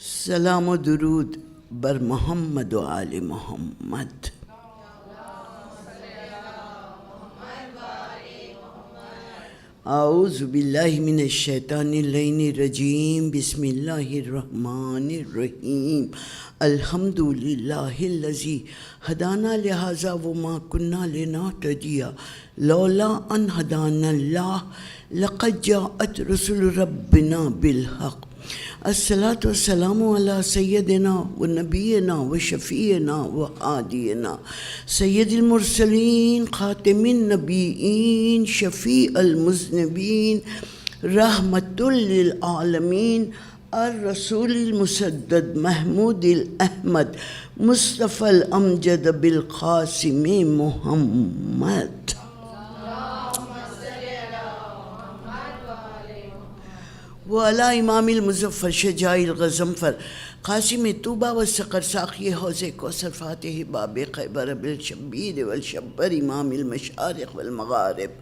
سلام و درود بر محمد و آل محمد. اعوذ باللہ من الشیطان اللعین الرجیم. بسم اللہ الرحمن الرحیم. الحمد للہ الذی ہدانا لہذا وما کنا لنہتدی لولا ان ہدانا اللہ لقد جاءت رسل ربنا بالحق. الصلاۃ والسلام علی سیدنا و نبینا و شفیعنا و ہادینا سید المرسلین خاتم النبیین شفیع المذنبین رحمت للعالمین الرسول المسدد محمود الاحمد مصطفی الامجد بالقاسم محمد. وعلى امام المظفر شجاع الغضنفر قاسم طوبى والسقر ساقي حوض کوثر فاتح باب خیبر بالشبیر والشبر امام المشارق والمغارب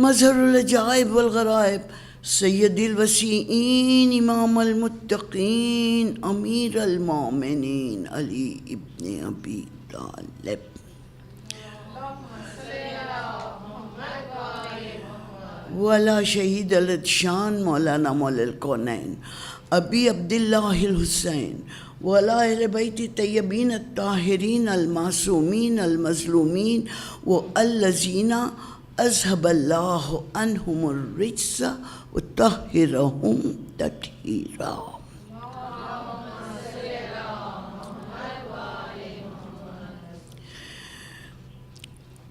مظہر العجائب والغرائب سید الوسیعین امام المتقین امیر المومنین علی ابن ابی طالب. ولا شہید الادشان مولانا مولا الکونین ابی عبداللہ الحسین ولا اہل بیت طیبین الطاہرین المعصومین المظلومین والذین اذهب اللہ عنہم الرجس وطہرہم تطہیرا.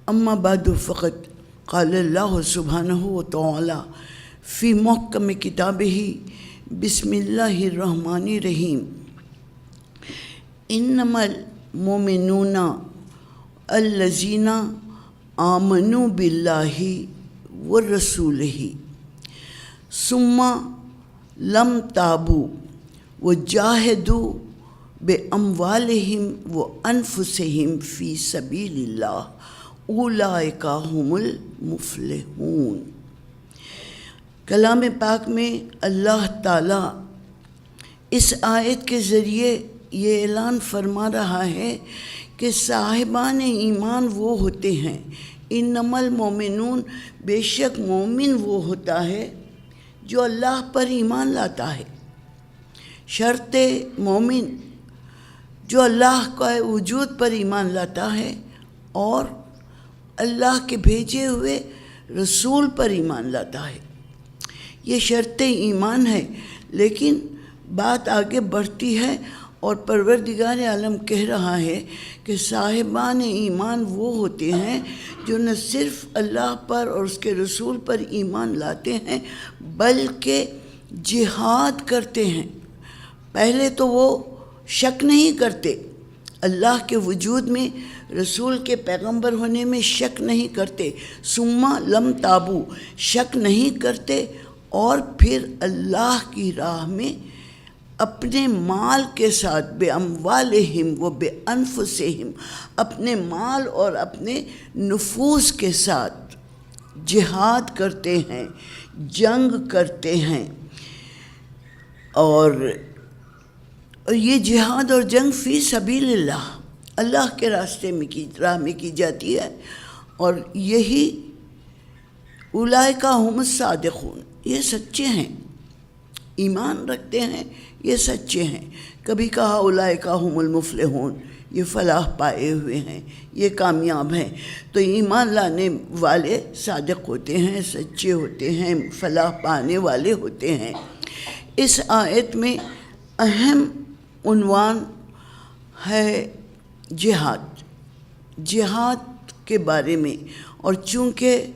اما بعد فقط قال اللہ سبحانہ وتعالی فی محکم کتابہ بسم اللہ الرحمن الرحیم انما المؤمنون الذین آمنوا باللہ ورسولہ ثم لم تابوا وجاہدوا باموالہم وانفسہم فی سبیل اللہ اولئک هم المفلحون. کلام پاک میں اللہ تعالیٰ اس آیت کے ذریعے یہ اعلان فرما رہا ہے کہ صاحبان ایمان وہ ہوتے ہیں. انما المؤمنون بے شک مومن وہ ہوتا ہے جو اللہ پر ایمان لاتا ہے. شرط مومن جو اللہ کا وجود پر ایمان لاتا ہے اور اللہ کے بھیجے ہوئے رسول پر ایمان لاتا ہے. یہ شرط ایمان ہے. لیکن بات آگے بڑھتی ہے اور پروردگار عالم کہہ رہا ہے کہ صاحبان ایمان وہ ہوتے ہیں جو نہ صرف اللہ پر اور اس کے رسول پر ایمان لاتے ہیں بلکہ جہاد کرتے ہیں. پہلے تو وہ شک نہیں کرتے اللہ کے وجود میں، رسول کے پیغمبر ہونے میں شک نہیں کرتے. ثم لم تابو شک نہیں کرتے اور پھر اللہ کی راہ میں اپنے مال کے ساتھ بے اموالہم و بے انفسہم اپنے مال اور اپنے نفوس کے ساتھ جہاد کرتے ہیں، جنگ کرتے ہیں. اور یہ جہاد اور جنگ فی سبیل اللہ، اللہ کے راستے میں راہ میں کی جاتی ہے. اور یہی اولئک هم الصادقون، یہ سچے ہیں، ایمان رکھتے ہیں، یہ سچے ہیں. کبھی کہا اولئک هم المفلحون، یہ فلاح پائے ہوئے ہیں، یہ کامیاب ہیں. تو ایمان لانے والے صادق ہوتے ہیں، سچے ہوتے ہیں، فلاح پانے والے ہوتے ہیں. اس آیت میں اہم عنوان ہے جہاد کے بارے میں. اور چونکہ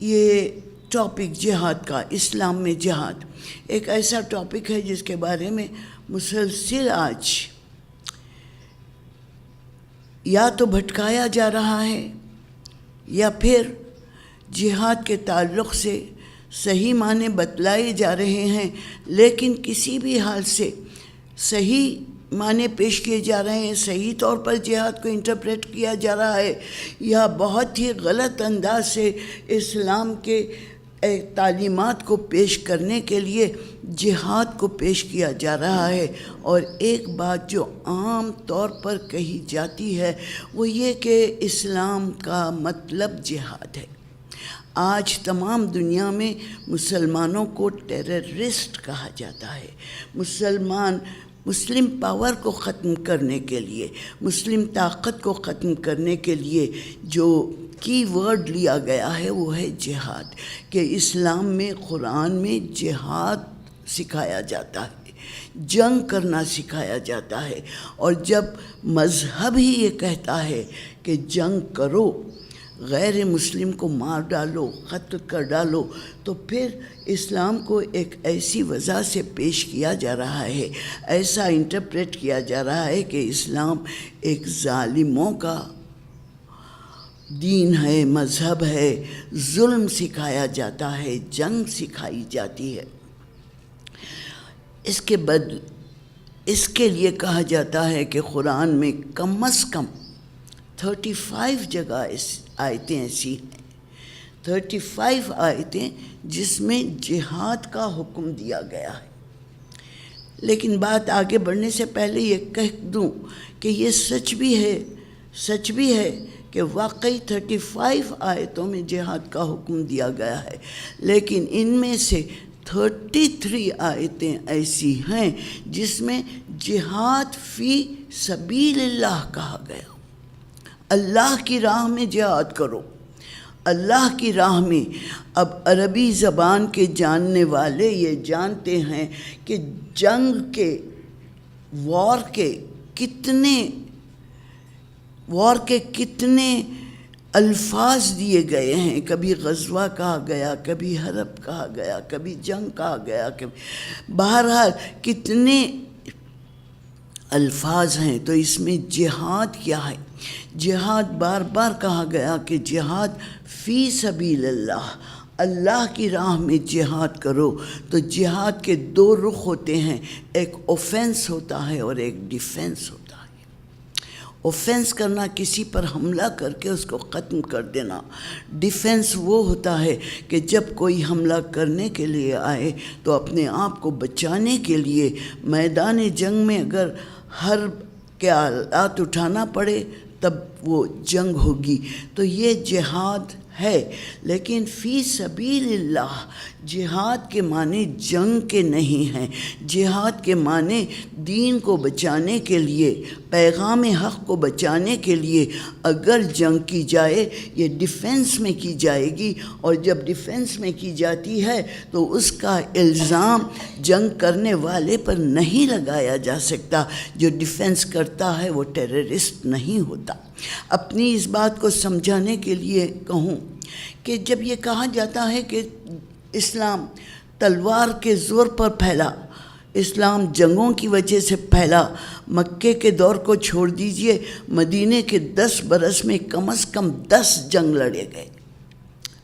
یہ ٹاپک جہاد کا، اسلام میں جہاد ایک ایسا ٹاپک ہے جس کے بارے میں مسلسل آج یا تو بھٹکایا جا رہا ہے یا پھر جہاد کے تعلق سے صحیح معنی بتلائے جا رہے ہیں، لیکن کسی بھی حال سے صحیح معنی پیش کیے جا رہے ہیں، صحیح طور پر جہاد کو انٹرپریٹ کیا جا رہا ہے، یا بہت ہی غلط انداز سے اسلام کے تعلیمات کو پیش کرنے کے لیے جہاد کو پیش کیا جا رہا ہے۔ اور ایک بات جو عام طور پر کہی جاتی ہے وہ یہ کہ اسلام کا مطلب جہاد ہے۔ آج تمام دنیا میں مسلمانوں کو ٹیررسٹ کہا جاتا ہے۔ مسلم پاور کو ختم کرنے کے لیے، مسلم طاقت کو ختم کرنے کے لیے جو کی ورڈ لیا گیا ہے وہ ہے جہاد، کہ اسلام میں، قرآن میں جہاد سکھایا جاتا ہے، جنگ کرنا سکھایا جاتا ہے۔ اور جب مذہب ہی یہ کہتا ہے کہ جنگ کرو، غیر مسلم کو مار ڈالو، قتل کر ڈالو، تو پھر اسلام کو ایک ایسی وجہ سے پیش کیا جا رہا ہے، ایسا انٹرپریٹ کیا جا رہا ہے کہ اسلام ایک ظالموں کا دین ہے، مذہب ہے، ظلم سکھایا جاتا ہے، جنگ سکھائی جاتی ہے۔ اس کے لیے کہا جاتا ہے کہ قرآن میں کم از کم 35 جگہ آیتیں ایسی ہیں، 35 آیتیں جس میں جہاد کا حکم دیا گیا ہے۔ لیکن بات آگے بڑھنے سے پہلے یہ کہہ دوں کہ یہ سچ بھی ہے کہ واقعی 35 آیتوں میں جہاد کا حکم دیا گیا ہے، لیکن ان میں سے 33 آیتیں ایسی ہیں جس میں جہاد فی سبیل اللہ کہا گیا۔ اللہ کی راہ میں جہاد کرو، اللہ کی راہ میں۔ اب عربی زبان کے جاننے والے یہ جانتے ہیں کہ جنگ کے، وار کے کتنے الفاظ دیے گئے ہیں۔ کبھی غزوہ کہا گیا، کبھی حرب کہا گیا، کبھی جنگ کہا گیا، بہرحال کتنے الفاظ ہیں۔ تو اس میں جہاد کیا ہے؟ جہاد بار بار کہا گیا کہ جہاد فی سبیل اللہ، اللہ کی راہ میں جہاد کرو۔ تو جہاد کے 2 رخ ہوتے ہیں، ایک اوفینس ہوتا ہے اور ایک ڈیفینس ہوتا ہے۔ اوفینس کرنا کسی پر حملہ کر کے اس کو ختم کر دینا۔ ڈیفینس وہ ہوتا ہے کہ جب کوئی حملہ کرنے کے لیے آئے تو اپنے آپ کو بچانے کے لیے میدان جنگ میں اگر حرب کے آلات اٹھانا پڑے تب وہ جنگ ہوگی۔ تو یہ جہاد ہے، لیکن فی سبیل اللہ جہاد کے معنی جنگ کے نہیں ہیں۔ جہاد کے معنی دین کو بچانے کے لیے، پیغام حق کو بچانے کے لیے اگر جنگ کی جائے، یہ ڈیفینس میں کی جائے گی، اور جب ڈیفینس میں کی جاتی ہے تو اس کا الزام جنگ کرنے والے پر نہیں لگایا جا سکتا۔ جو ڈیفینس کرتا ہے وہ ٹیررسٹ نہیں ہوتا۔ اپنی اس بات کو سمجھانے کے لیے کہوں کہ جب یہ کہا جاتا ہے کہ اسلام تلوار کے زور پر پھیلا، اسلام جنگوں کی وجہ سے پھیلا، مکے کے دور کو چھوڑ دیجئے، مدینے کے 10 برس میں کم از کم 10 جنگ لڑے گئے،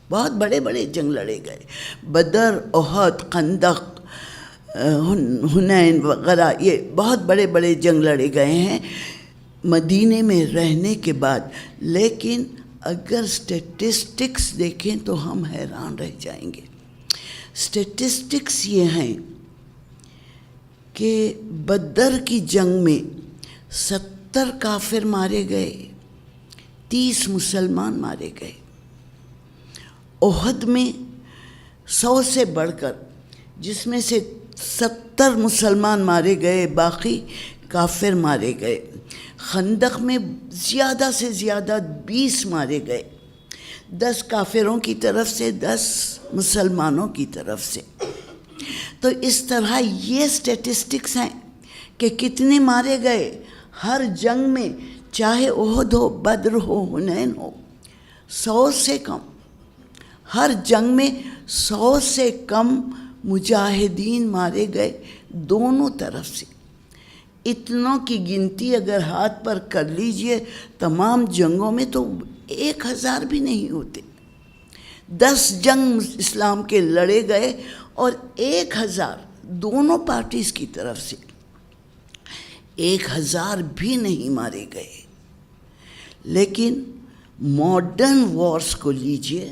بہت بڑے بڑے جنگ لڑے گئے۔ بدر، احد، خندق، حنین وغیرہ، یہ بہت بڑے بڑے جنگ لڑے گئے ہیں مدینے میں رہنے کے بعد۔ لیکن اگر سٹیٹسٹکس دیکھیں تو ہم حیران رہ جائیں گے۔ سٹیٹسٹکس یہ ہیں کہ بدر کی جنگ میں 70 کافر مارے گئے، 30 مسلمان مارے گئے۔ احد میں 100 سے بڑھ کر، جس میں سے 70 مسلمان مارے گئے، باقی کافر مارے گئے۔ خندق میں زیادہ سے زیادہ 20 مارے گئے، 10 کافروں کی طرف سے، 10 مسلمانوں کی طرف سے۔ تو اس طرح یہ سٹیٹسٹکس ہیں کہ کتنے مارے گئے ہر جنگ میں، چاہے احد ہو، بدر ہو، حنین ہو، 100 سے کم، ہر جنگ میں 100 سے کم مجاہدین مارے گئے دونوں طرف سے۔ اتنوں کی گنتی اگر ہاتھ پر کر لیجئے تمام جنگوں میں تو 1000 بھی نہیں ہوتے۔ 10 جنگ اسلام کے لڑے گئے اور 1000 دونوں پارٹیز کی طرف سے 1000 بھی نہیں مارے گئے۔ لیکن ماڈرن وارز کو لیجئے،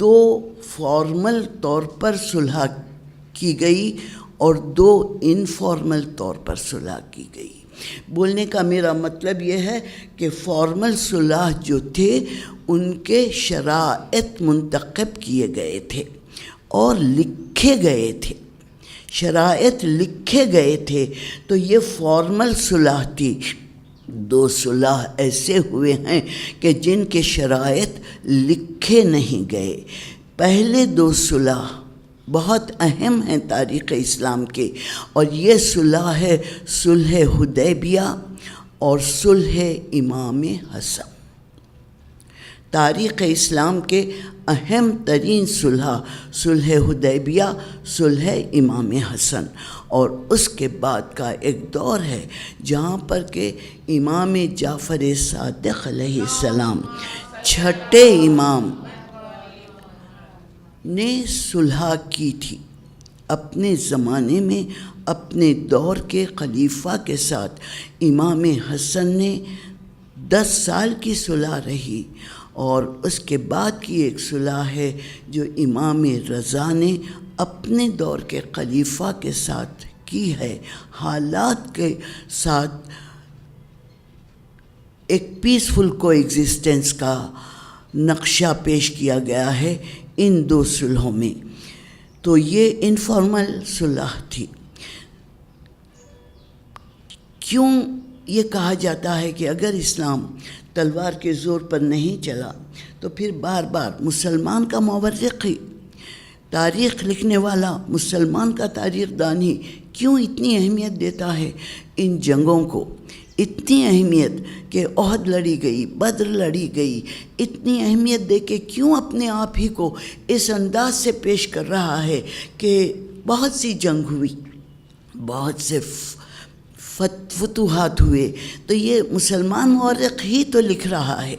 2 فارمل طور پر صلح کی گئی اور 2 انفارمل طور پر صلح کی گئی۔ بولنے کا میرا مطلب یہ ہے کہ فارمل صلح جو تھے ان کے شرائط منتخب کیے گئے تھے اور لکھے گئے تھے، شرائط لکھے گئے تھے، تو یہ فارمل صلح تھی۔ 2 صلح ایسے ہوئے ہیں کہ جن کے شرائط لکھے نہیں گئے۔ پہلے 2 صلح بہت اہم ہیں تاریخ اسلام کے، اور یہ صلح ہے صلح حدیبیہ اور صلح امام حسن۔ تاریخ اسلام کے اہم ترین صلح حدیبیہ، صلح امام حسن، اور اس کے بعد کا ایک دور ہے جہاں پر کہ امام جعفر صادق علیہ السلام، چھٹے امام نے صلح کی تھی اپنے زمانے میں، اپنے دور کے خلیفہ کے ساتھ۔ امام حسن نے 10 سال کی صلح رہی، اور اس کے بعد کی ایک صلح ہے جو امام رضا نے اپنے دور کے خلیفہ کے ساتھ کی ہے۔ حالات کے ساتھ ایک پیسفل کو ایگزسٹنس کا نقشہ پیش کیا گیا ہے ان 2 صلحوں میں۔ تو یہ انفارمل صلح تھی۔ کیوں یہ کہا جاتا ہے کہ اگر اسلام تلوار کے زور پر نہیں چلا تو پھر بار بار مسلمان کا مورخ ہی، تاریخ لکھنے والا، مسلمان کا تاریخ دانی کیوں اتنی اہمیت دیتا ہے ان جنگوں کو؟ اتنی اہمیت کہ احد لڑی گئی، بدر لڑی گئی، اتنی اہمیت دے کے کیوں اپنے آپ ہی کو اس انداز سے پیش کر رہا ہے کہ بہت سی جنگ ہوئی، بہت سے فتوحات ہوئے؟ تو یہ مسلمان مورخ ہی تو لکھ رہا ہے،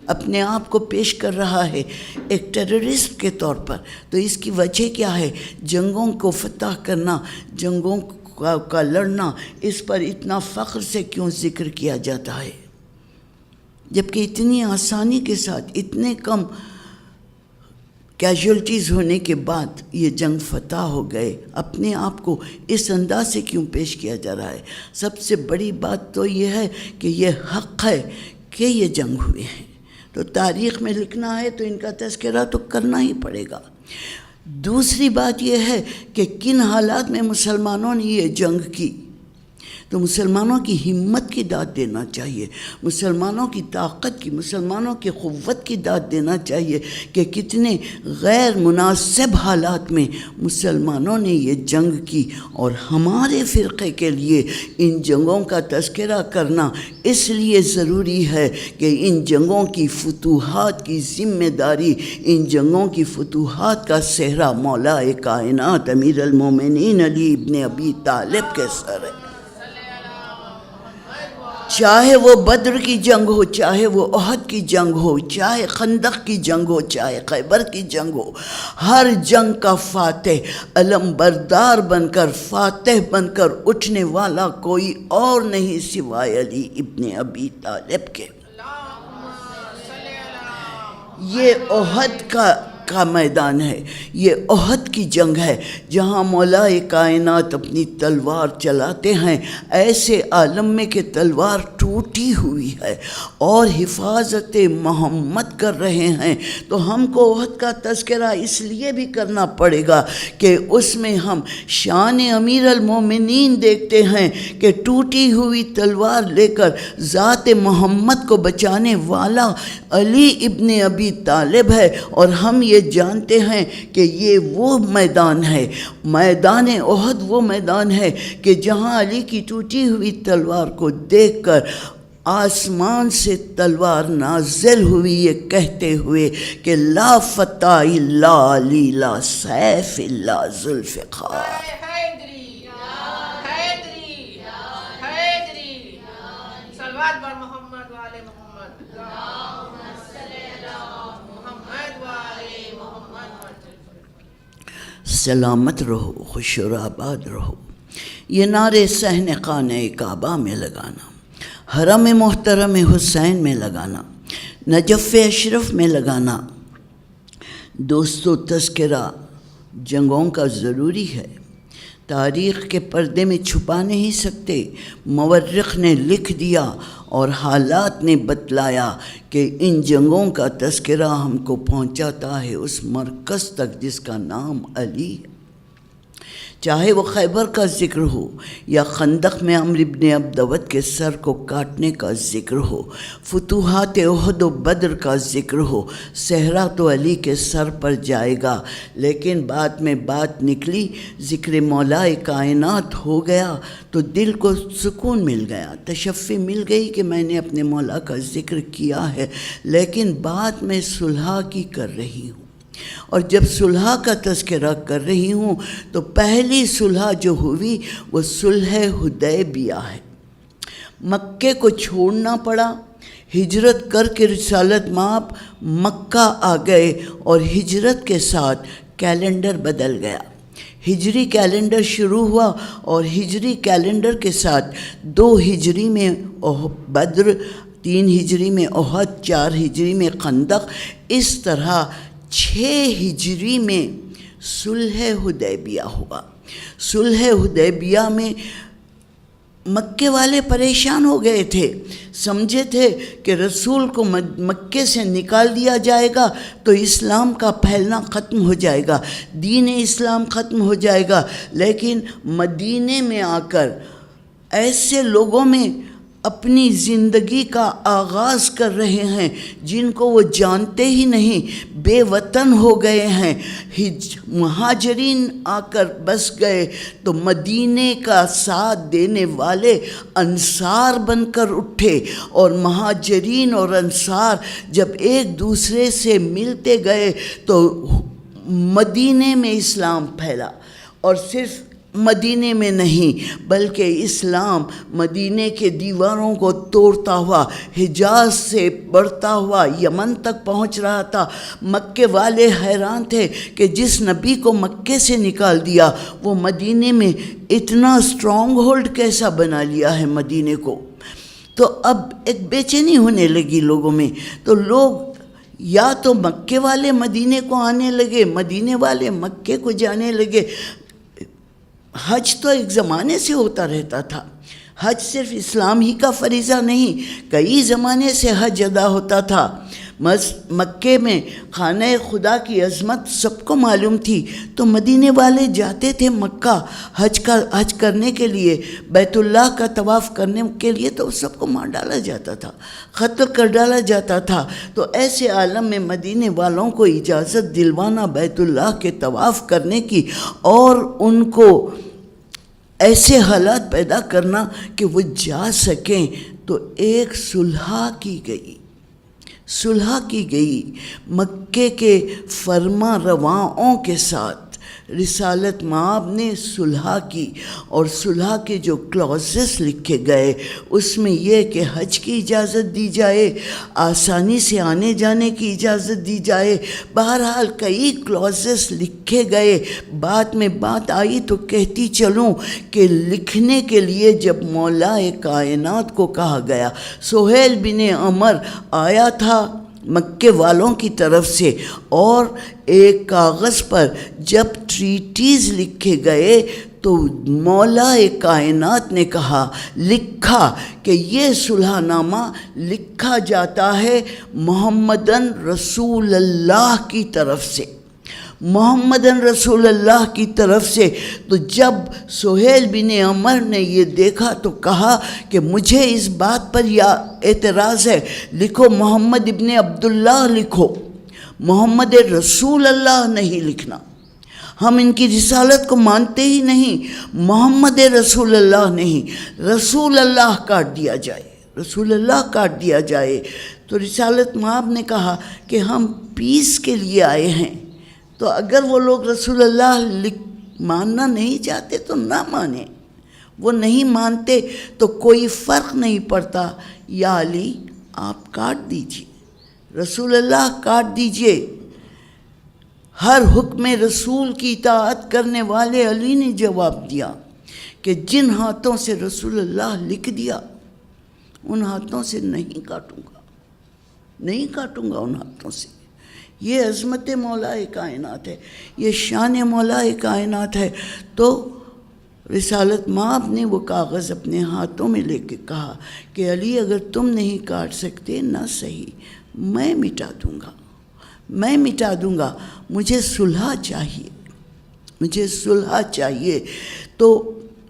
اپنے آپ کو پیش کر رہا ہے ایک ٹیررسٹ کے طور پر۔ تو اس کی وجہ کیا ہے؟ جنگوں کو فتح کرنا، جنگوں کا لڑنا، اس پر اتنا فخر سے کیوں ذکر کیا جاتا ہے، جبکہ اتنی آسانی کے ساتھ اتنے کم کیجولٹیز ہونے کے بعد یہ جنگ فتح ہو گئے؟ اپنے آپ کو اس انداز سے کیوں پیش کیا جا رہا ہے؟ سب سے بڑی بات تو یہ ہے کہ یہ حق ہے کہ یہ جنگ ہوئے ہیں، تو تاریخ میں لکھنا ہے تو ان کا تذکرہ تو کرنا ہی پڑے گا۔ دوسری بات یہ ہے کہ کن حالات میں مسلمانوں نے یہ جنگ کی، تو مسلمانوں کی ہمت کی داد دینا چاہیے، مسلمانوں کی طاقت کی، مسلمانوں کی قوت کی داد دینا چاہیے کہ کتنے غیر مناسب حالات میں مسلمانوں نے یہ جنگ کی۔ اور ہمارے فرقے کے لیے ان جنگوں کا تذکرہ کرنا اس لیے ضروری ہے کہ ان جنگوں کی فتوحات کی ذمہ داری، ان جنگوں کی فتوحات کا صحرا مولا کائنات امیر المومنین علی ابن ابی طالب کے سر ہے۔ چاہے وہ بدر کی جنگ ہو، چاہے وہ احد کی جنگ ہو، چاہے خندق کی جنگ ہو، چاہے خیبر کی جنگ ہو، ہر جنگ کا فاتح، علم بردار بن کر، فاتح بن کر اٹھنے والا کوئی اور نہیں سوائے علی ابن ابی طالب کے۔ یہ احد کا میدان ہے، یہ احد کی جنگ ہے جہاں مولا کائنات اپنی تلوار چلاتے ہیں ایسے عالم میں کہ تلوار ٹوٹی ہوئی ہے اور حفاظت محمد کر رہے ہیں۔ تو ہم کو احد کا تذکرہ اس لیے بھی کرنا پڑے گا کہ اس میں ہم شان امیر المومنین دیکھتے ہیں کہ ٹوٹی ہوئی تلوار لے کر ذات محمد کو بچانے والا علی ابن ابی طالب ہے، اور ہم یہ جانتے ہیں کہ یہ وہ میدان ہے، میدان احد وہ میدان ہے کہ جہاں علی کی ٹوٹی ہوئی تلوار کو دیکھ کر آسمان سے تلوار نازل ہوئی یہ کہتے ہوئے کہ لا فتح الا علی لا سیف الا ذوالفقار۔ سلامت رہو، خوش و آباد رہو۔ یہ نعرے صحن خانہ کعبہ میں لگانا، حرم محترم حسین میں لگانا، نجف اشرف میں لگانا، دوستو تذکرہ جنگوں کا ضروری ہے، تاریخ کے پردے میں چھپا نہیں سکتے۔ مورخ نے لکھ دیا اور حالات نے بتلایا کہ ان جنگوں کا تذکرہ ہم کو پہنچاتا ہے اس مرکز تک جس کا نام علی ہے۔ چاہے وہ خیبر کا ذکر ہو یا خندق میں عمرو بن عبدود کے سر کو کاٹنے کا ذکر ہو، فتوحات احد و بدر کا ذکر ہو، صحرا تو علی کے سر پر جائے گا، لیکن بعد میں بات نکلی، ذکر مولا کائنات ہو گیا تو دل کو سکون مل گیا، تشفی مل گئی کہ میں نے اپنے مولا کا ذکر کیا ہے، لیکن بعد میں صلح کی کر رہی ہوں۔ اور جب صلح کا تذکرہ کر رہی ہوں تو پہلی صلح جو ہوئی وہ صلح حدیبیہ ہے۔ مکے کو چھوڑنا پڑا، ہجرت کر کے رسالت مآب مکہ آ گئے اور ہجرت کے ساتھ کیلنڈر بدل گیا۔ ہجری کیلنڈر شروع ہوا اور ہجری کیلنڈر کے ساتھ 2 ہجری میں بدر، 3 ہجری میں احد، 4 ہجری میں خندق، اس طرح 6 ہجری میں صلح حدیبیہ ہوا۔ صلح حدیبیہ میں مکے والے پریشان ہو گئے تھے، سمجھے تھے کہ رسول کو مکے سے نکال دیا جائے گا تو اسلام کا پھیلنا ختم ہو جائے گا، دین اسلام ختم ہو جائے گا، لیکن مدینے میں آ کر ایسے لوگوں میں اپنی زندگی کا آغاز کر رہے ہیں جن کو وہ جانتے ہی نہیں، بے وطن ہو گئے ہیں۔ مہاجرین آ کر بس گئے تو مدینے کا ساتھ دینے والے انصار بن کر اٹھے، اور مہاجرین اور انصار جب ایک دوسرے سے ملتے گئے تو مدینے میں اسلام پھیلا، اور صرف مدینے میں نہیں بلکہ اسلام مدینے کے دیواروں کو توڑتا ہوا حجاز سے بڑھتا ہوا یمن تک پہنچ رہا تھا۔ مکے والے حیران تھے کہ جس نبی کو مکے سے نکال دیا وہ مدینے میں اتنا اسٹرانگ ہولڈ کیسا بنا لیا ہے مدینے کو۔ تو اب ایک بے چینی ہونے لگی لوگوں میں، تو لوگ یا تو مکے والے مدینے کو آنے لگے، مدینے والے مکے کو جانے لگے۔ حج تو ایک زمانے سے ہوتا رہتا تھا، حج صرف اسلام ہی کا فریضہ نہیں، کئی زمانے سے حج ادا ہوتا تھا۔ مکے میں خانہ خدا کی عظمت سب کو معلوم تھی، تو مدینے والے جاتے تھے مکہ حج کرنے کے لیے، بیت اللہ کا طواف کرنے کے لیے، تو سب کو مار ڈالا جاتا تھا، قتل کر ڈالا جاتا تھا۔ تو ایسے عالم میں مدینے والوں کو اجازت دلوانا بیت اللہ کے طواف کرنے کی، اور ان کو ایسے حالات پیدا کرنا کہ وہ جا سکیں، تو ایک صلح کی گئی، صلح کی گئی مکے کے فرما رواؤں کے ساتھ۔ رسالت مآب نے صلح کی، اور صلح کے جو کلوزز لکھے گئے اس میں یہ کہ حج کی اجازت دی جائے، آسانی سے آنے جانے کی اجازت دی جائے، بہرحال کئی کلوزز لکھے گئے۔ بعد میں بات آئی تو کہتی چلوں کہ لکھنے کے لیے جب مولا کائنات کو کہا گیا، سہیل بن عمر آیا تھا مکے والوں کی طرف سے، اور ایک کاغذ پر جب ٹریٹیز لکھے گئے تو مولا کائنات نے لکھا کہ یہ صلح نامہ لکھا جاتا ہے محمدن رسول اللہ کی طرف سے، محمدن رسول اللہ کی طرف سے۔ تو جب سہیل بن عمر نے یہ دیکھا تو کہا کہ مجھے اس بات پر یا اعتراض ہے، لکھو محمد ابن عبداللہ لکھو، محمد رسول اللہ نہیں لکھنا، ہم ان کی رسالت کو مانتے ہی نہیں، محمد رسول اللہ نہیں، رسول اللہ کاٹ دیا جائے، رسول اللہ کاٹ دیا جائے۔ تو رسالت مآب نے کہا کہ ہم پیس کے لیے آئے ہیں، تو اگر وہ لوگ رسول اللہ ماننا نہیں چاہتے تو نہ مانیں، وہ نہیں مانتے تو کوئی فرق نہیں پڑتا، یا علی آپ کاٹ دیجئے، رسول اللہ کاٹ دیجئے۔ ہر حکم رسول کی اطاعت کرنے والے علی نے جواب دیا کہ جن ہاتھوں سے رسول اللہ لکھ دیا ان ہاتھوں سے نہیں کاٹوں گا، نہیں کاٹوں گا ان ہاتھوں سے۔ یہ عظمت مولا کائنات ہے، یہ شان مولا کائنات ہے۔ تو رسالت مآب نے وہ کاغذ اپنے ہاتھوں میں لے کے کہا کہ علی اگر تم نہیں کاٹ سکتے نہ صحیح، میں مٹا دوں گا، میں مٹا دوں گا، مجھے صلح چاہیے، مجھے صلح چاہیے۔ تو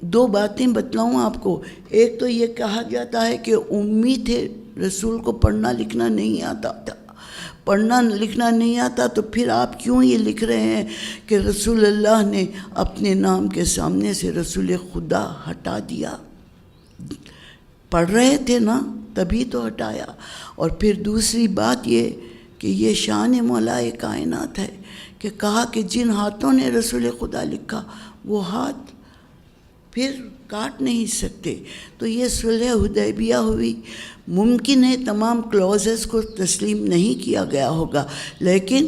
دو باتیں بتلاؤں آپ کو۔ ایک تو یہ کہا جاتا ہے کہ امی تھے، رسول کو پڑھنا لکھنا نہیں آتا تھا، پڑھنا لکھنا نہیں آتا، تو پھر آپ کیوں یہ لکھ رہے ہیں کہ رسول اللہ نے اپنے نام کے سامنے سے رسول خدا ہٹا دیا؟ پڑھ رہے تھے نا، تبھی تو ہٹایا۔ اور پھر دوسری بات یہ کہ یہ شان مولا کائنات ہے کہ کہا کہ جن ہاتھوں نے رسول خدا لکھا وہ ہاتھ پھر کاٹ نہیں سکتے۔ تو یہ صلح حدیبیہ ہوئی۔ ممکن ہے تمام کلوزز کو تسلیم نہیں کیا گیا ہوگا، لیکن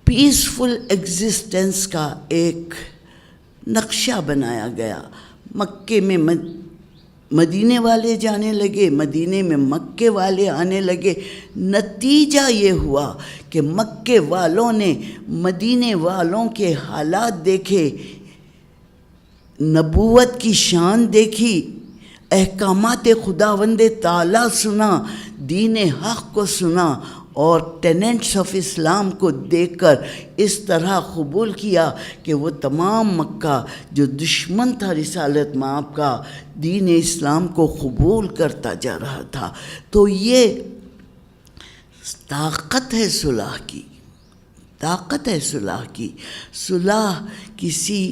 پیسفل ایگزسٹنس کا ایک نقشہ بنایا گیا۔ مکے میں مدینے والے جانے لگے، مدینے میں مکے والے آنے لگے۔ نتیجہ یہ ہوا کہ مکے والوں نے مدینے والوں کے حالات دیکھے، نبوت کی شان دیکھی، احکامات خداوند تعالیٰ سنا، دین حق کو سنا، اور ٹیننٹس آف اسلام کو دیکھ کر اس طرح قبول کیا کہ وہ تمام مکہ جو دشمن تھا رسالت مآب کا، دین اسلام کو قبول کرتا جا رہا تھا۔ تو یہ طاقت ہے صلح کی، طاقت ہے صلح کی۔ صلح کسی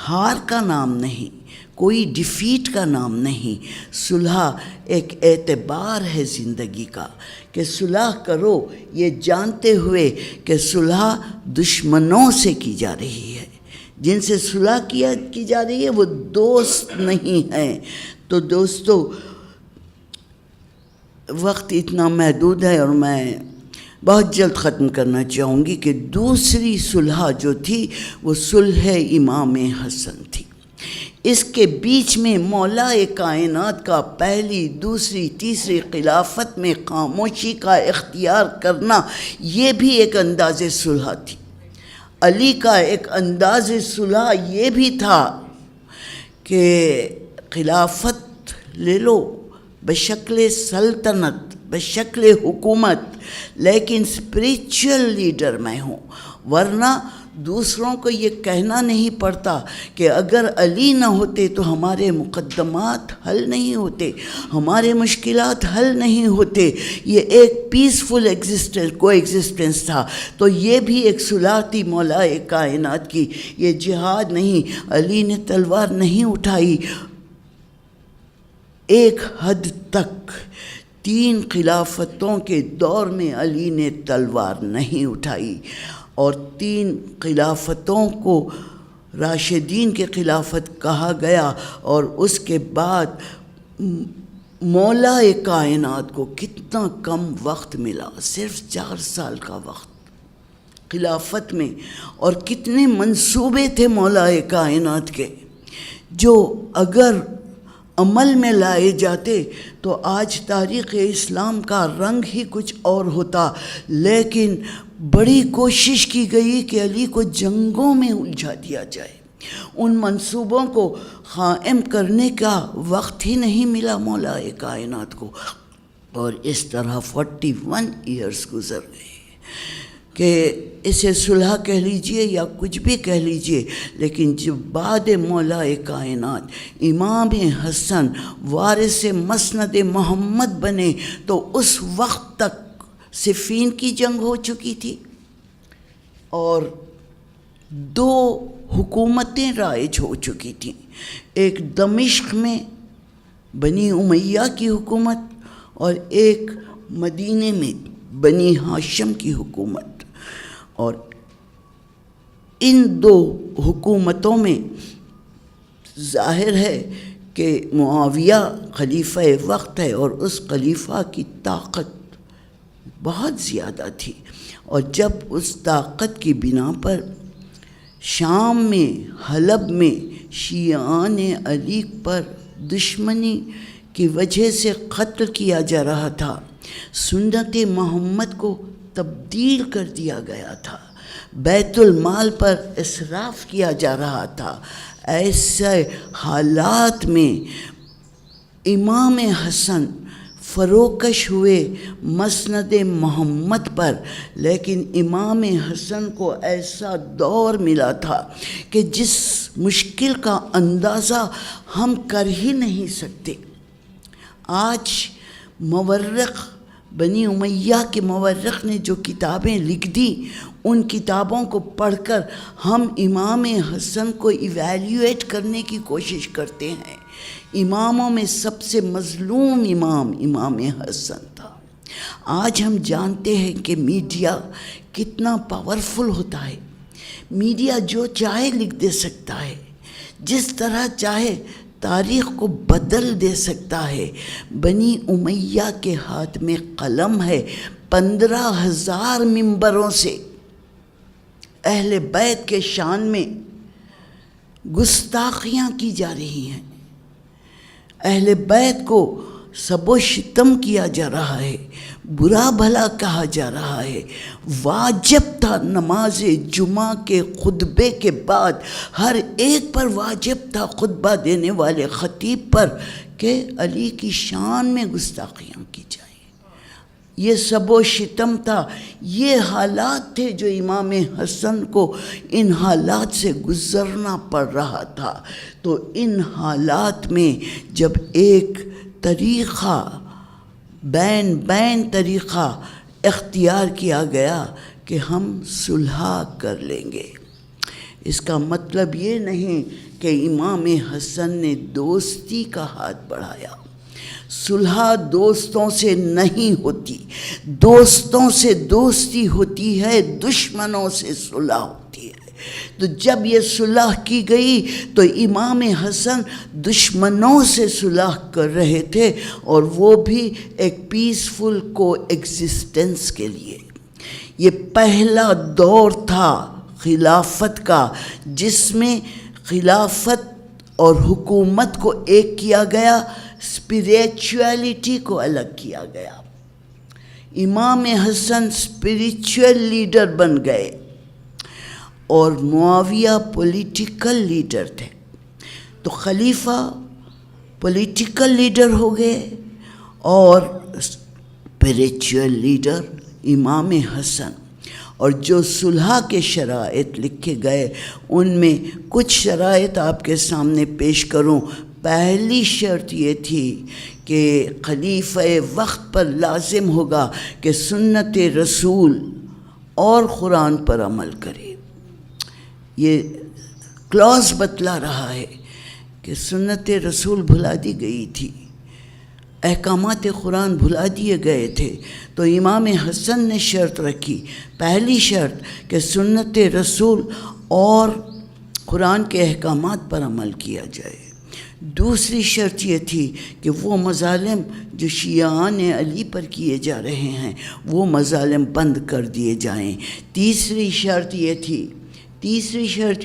ہار کا نام نہیں، کوئی ڈیفیٹ کا نام نہیں۔ صلح ایک اعتبار ہے زندگی کا کہ صلح کرو، یہ جانتے ہوئے کہ صلح دشمنوں سے کی جا رہی ہے، جن سے صلح کی جا رہی ہے وہ دوست نہیں ہیں۔ تو دوستو، وقت اتنا محدود ہے اور میں بہت جلد ختم کرنا چاہوں گی کہ دوسری صلح جو تھی وہ صلح امام حسن تھی۔ اس کے بیچ میں مولا کائنات کا پہلی، دوسری، تیسری خلافت میں خاموشی کا اختیار کرنا، یہ بھی ایک انداز صلح تھی۔ علی کا ایک انداز صلح یہ بھی تھا کہ خلافت لے لو بشکل سلطنت، بشکل حکومت، لیکن اسپریچول لیڈر میں ہوں، ورنہ دوسروں کو یہ کہنا نہیں پڑتا کہ اگر علی نہ ہوتے تو ہمارے مقدمات حل نہیں ہوتے، ہمارے مشکلات حل نہیں ہوتے۔ یہ ایک پیسفل کو ایگزسٹنس تھا۔ تو یہ بھی ایک صلح تھی مولا کائنات کی۔ یہ جہاد نہیں، علی نے تلوار نہیں اٹھائی۔ ایک حد تک 3 خلافتوں کے دور میں علی نے تلوار نہیں اٹھائی، اور 3 خلافتوں کو راشدین کے خلافت کہا گیا، اور اس کے بعد مولا کائنات کو کتنا کم وقت ملا، صرف 4 سال کا وقت خلافت میں، اور کتنے منصوبے تھے مولا کائنات کے جو اگر عمل میں لائے جاتے تو آج تاریخ اسلام کا رنگ ہی کچھ اور ہوتا۔ لیکن بڑی کوشش کی گئی کہ علی کو جنگوں میں الجھا دیا جائے، ان منصوبوں کو قائم کرنے کا وقت ہی نہیں ملا مولا کائنات کو، اور اس طرح 41 ایئرز گزر گئے کہ اسے صلح کہہ لیجئے یا کچھ بھی کہہ لیجئے، لیکن جب بعد مولا کائنات امام حسن وارث مسند محمد بنے تو اس وقت تک صفین کی جنگ ہو چکی تھی، اور 2 حکومتیں رائج ہو چکی تھیں، ایک دمشق میں بنی امیہ کی حکومت اور ایک مدینے میں بنی ہاشم کی حکومت۔ اور ان 2 حکومتوں میں ظاہر ہے کہ معاویہ خلیفہ وقت ہے، اور اس خلیفہ کی طاقت بہت زیادہ تھی، اور جب اس طاقت کی بنا پر شام میں، حلب میں شیعان علی پر دشمنی کی وجہ سے قتل کیا جا رہا تھا، سنت محمد کو تبدیل کر دیا گیا تھا، بیت المال پر اسراف کیا جا رہا تھا۔ ایسے حالات میں امام حسن فروکش ہوئے مسند محمد پر، لیکن امام حسن کو ایسا دور ملا تھا کہ جس مشکل کا اندازہ ہم کر ہی نہیں سکتے۔ آج مورخ بنی امیہ کے مورخ نے جو کتابیں لکھ دی، ان کتابوں کو پڑھ کر ہم امام حسن کو ایویلیویٹ کرنے کی کوشش کرتے ہیں۔ اماموں میں سب سے مظلوم امام حسن تھا۔ آج ہم جانتے ہیں کہ میڈیا کتنا پاورفل ہوتا ہے۔ میڈیا جو چاہے لکھ دے سکتا ہے، جس طرح چاہے تاریخ کو بدل دے سکتا ہے۔ بنی امیہ کے ہاتھ میں قلم ہے، 15,000 ممبروں سے اہل بیت کے شان میں گستاخیاں کی جا رہی ہیں، اہل بیت کو سب و شتم کیا جا رہا ہے، برا بھلا کہا جا رہا ہے۔ واجب تھا نماز جمعہ کے خطبے کے بعد ہر ایک پر واجب تھا، خطبہ دینے والے خطیب پر، کہ علی کی شان میں گستاخیاں کی جائیں۔ یہ سب و شتم تھا، یہ حالات تھے جو امام حسن کو ان حالات سے گزرنا پڑ رہا تھا۔ تو ان حالات میں جب ایک طریقہ بین طریقہ اختیار کیا گیا کہ ہم صلح کر لیں گے، اس کا مطلب یہ نہیں کہ امام حسن نے دوستی کا ہاتھ بڑھایا۔ صلح دوستوں سے نہیں ہوتی، دوستوں سے دوستی ہوتی ہے، دشمنوں سے صلح ہوتی ہے۔ تو جب یہ صلح کی گئی تو امام حسن دشمنوں سے صلح کر رہے تھے، اور وہ بھی ایک پیسفل کو ایگزسٹنس کے لیے۔ یہ پہلا دور تھا خلافت کا، جس میں خلافت اور حکومت کو ایک کیا گیا، اسپریچویلٹی کو الگ کیا گیا۔ امام حسن اسپریچول لیڈر بن گئے اور معاویہ پولیٹیکل لیڈر تھے۔ تو خلیفہ پولیٹیکل لیڈر ہو گئے اور اسپریچول لیڈر امام حسن۔ اور جو صلح کے شرائط لکھے گئے، ان میں کچھ شرائط آپ کے سامنے پیش کروں۔ پہلی شرط یہ تھی کہ خلیفہ وقت پر لازم ہوگا کہ سنت رسول اور قرآن پر عمل کرے۔ یہ کلاس بتلا رہا ہے کہ سنت رسول بھلا دی گئی تھی، احکامات قرآن بھلا دیے گئے تھے۔ تو امام حسن نے شرط رکھی، پہلی شرط کہ سنت رسول اور قرآن کے احکامات پر عمل کیا جائے۔ دوسری شرط یہ تھی کہ وہ مظالم جو شیعان علی پر کیے جا رہے ہیں، وہ مظالم بند کر دیے جائیں۔ تیسری شرط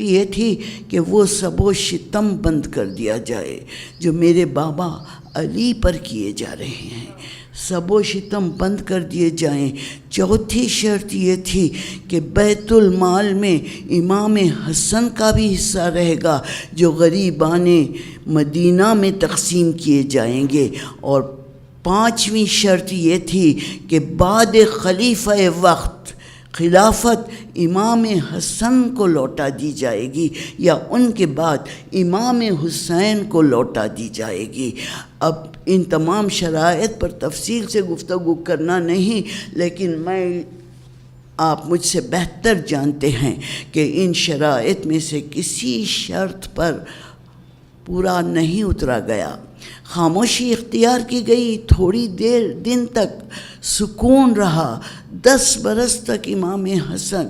یہ تھی کہ وہ سب و شتم بند کر دیا جائے جو میرے بابا علی پر کیے جا رہے ہیں، سب و شتم بند کر دیے جائیں۔ چوتھی شرط یہ تھی کہ بیت المال میں امام حسن کا بھی حصہ رہے گا جو غریبان مدینہ میں تقسیم کیے جائیں گے۔ اور پانچویں شرط یہ تھی کہ بعد خلیفہ وقت خلافت امام حسن کو لوٹا دی جائے گی، یا ان کے بعد امام حسین کو لوٹا دی جائے گی۔ اب ان تمام شرائط پر تفصیل سے گفتگو کرنا نہیں، لیکن آپ مجھ سے بہتر جانتے ہیں کہ ان شرائط میں سے کسی شرط پر پورا نہیں اترا گیا۔ خاموشی اختیار کی گئی، تھوڑی دن تک سکون رہا۔ 10 برس تک امام حسن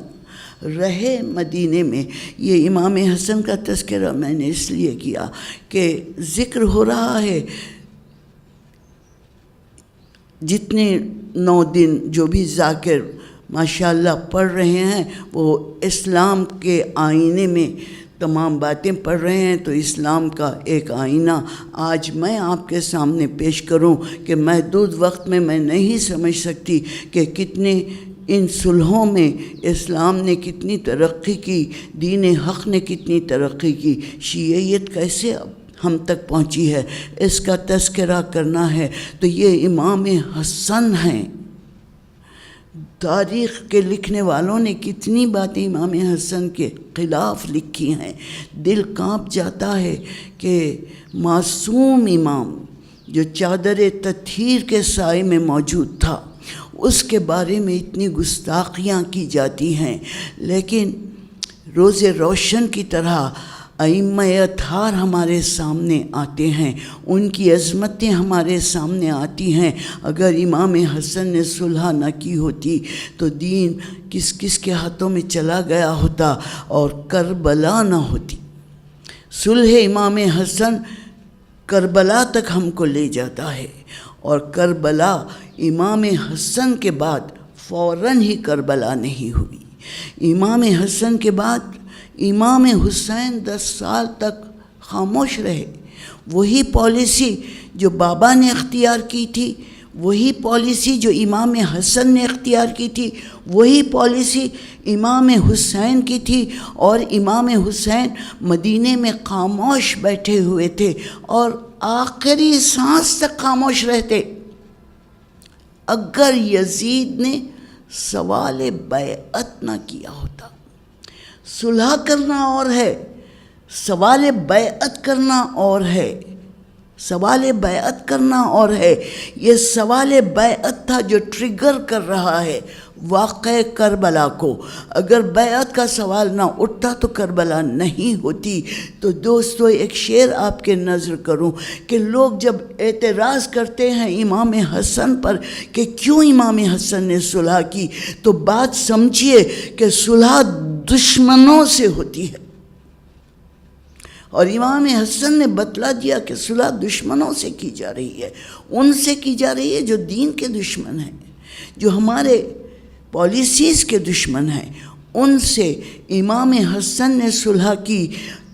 رہے مدینے میں۔ یہ امام حسن کا تذکرہ میں نے اس لیے کیا کہ ذکر ہو رہا ہے، جتنے 9 دن جو بھی ذاکر ماشاءاللہ پڑھ رہے ہیں وہ اسلام کے آئینے میں تمام باتیں پڑھ رہے ہیں تو اسلام کا ایک آئینہ آج میں آپ کے سامنے پیش کروں کہ محدود وقت میں نہیں سمجھ سکتی کہ کتنے ان صلحوں میں اسلام نے کتنی ترقی کی، دین حق نے کتنی ترقی کی، شیعیت کیسے اب ہم تک پہنچی ہے، اس کا تذکرہ کرنا ہے تو یہ امام حسن ہیں۔ تاریخ کے لکھنے والوں نے کتنی باتیں امام حسن کے خلاف لکھی ہیں، دل کانپ جاتا ہے کہ معصوم امام جو چادر تطہیر کے سائے میں موجود تھا اس کے بارے میں اتنی گستاخیاں کی جاتی ہیں، لیکن روز روشن کی طرح ائمہ اطہار ہمارے سامنے آتے ہیں، ان کی عظمتیں ہمارے سامنے آتی ہیں۔ اگر امام حسن نے صلح نہ کی ہوتی تو دین کس کس کے ہاتھوں میں چلا گیا ہوتا اور کربلا نہ ہوتی۔ صلح امام حسن کربلا تک ہم کو لے جاتا ہے، اور کربلا امام حسن کے بعد فوراً ہی کربلا نہیں ہوئی۔ امام حسن کے بعد امام حسین 10 سال تک خاموش رہے۔ وہی پالیسی جو بابا نے اختیار کی تھی، وہی پالیسی جو امام حسن نے اختیار کی تھی، وہی پالیسی امام حسین کی تھی، اور امام حسین مدینے میں خاموش بیٹھے ہوئے تھے اور آخری سانس تک خاموش رہتے۔ اگر یزید نے سوال بیعت نہ کیا ہوتا، صلح کرنا اور ہے، سوال بیعت کرنا اور ہے، سوال بیعت کرنا اور ہے۔ یہ سوال بیعت تھا جو ٹریگر کر رہا ہے واقعہ کربلا کو۔ اگر بیعت کا سوال نہ اٹھتا تو کربلا نہیں ہوتی۔ تو دوستو ایک شعر آپ کے نظر کروں کہ لوگ جب اعتراض کرتے ہیں امام حسن پر کہ کیوں امام حسن نے صلح کی، تو بات سمجھیے کہ صلح دشمنوں سے ہوتی ہے، اور امام حسن نے بتلا دیا کہ صلح دشمنوں سے کی جا رہی ہے، ان سے کی جا رہی ہے جو دین کے دشمن ہیں، جو ہمارے پالیسیز کے دشمن ہیں، ان سے امام حسن نے صلح کی۔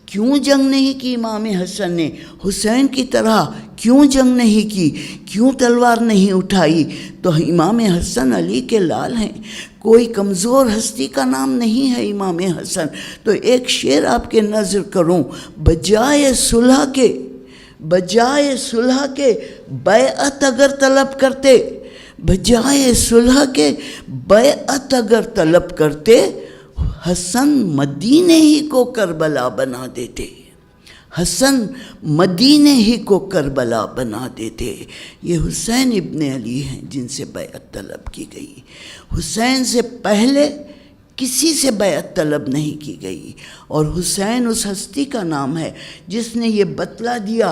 کیوں جنگ نہیں کی امام حسن نے؟ حسین کی طرح کیوں جنگ نہیں کی؟ کیوں تلوار نہیں اٹھائی؟ تو امام حسن علی کے لال ہیں، کوئی کمزور ہستی کا نام نہیں ہے امام حسن۔ تو ایک شعر آپ کے نظر کروں، بجائے صلح کے بیعت اگر طلب کرتے، بجائے صلح کے بیعت اگر طلب کرتے، حسن مدینے ہی کو کربلا بنا دیتے، حسن مدینے ہی کو کربلا بنا دیتے۔ یہ حسین ابن علی ہیں جن سے بیعت طلب کی گئی، حسین سے پہلے کسی سے بیعت طلب نہیں کی گئی، اور حسین اس ہستی کا نام ہے جس نے یہ بتلا دیا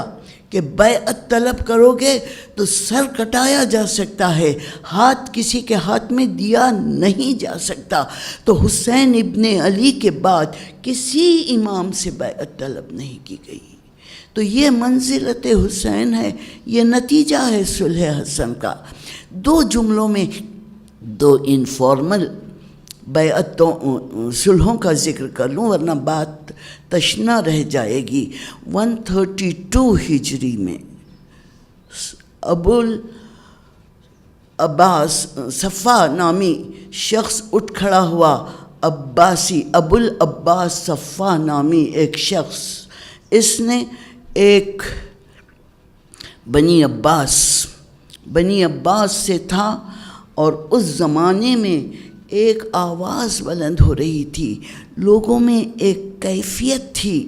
کہ بیعت طلب کرو گے تو سر کٹایا جا سکتا ہے، ہاتھ کسی کے ہاتھ میں دیا نہیں جا سکتا۔ تو حسین ابن علی کے بعد کسی امام سے بیعت طلب نہیں کی گئی۔ تو یہ منزلت حسین ہے، یہ نتیجہ ہے صلح حسن کا۔ 2 جملوں میں 2 انفارمل بیعتوں صلحوں کا ذکر کر لوں ورنہ بات تشنا رہ جائے گی۔ 132 ہجری میں ابو العباس صفا نامی شخص اٹھ کھڑا ہوا، عباسی ابو العباس صفا نامی ایک شخص، اس نے ایک بنی عباس سے تھا، اور اس زمانے میں ایک آواز بلند ہو رہی تھی، لوگوں میں ایک کیفیت تھی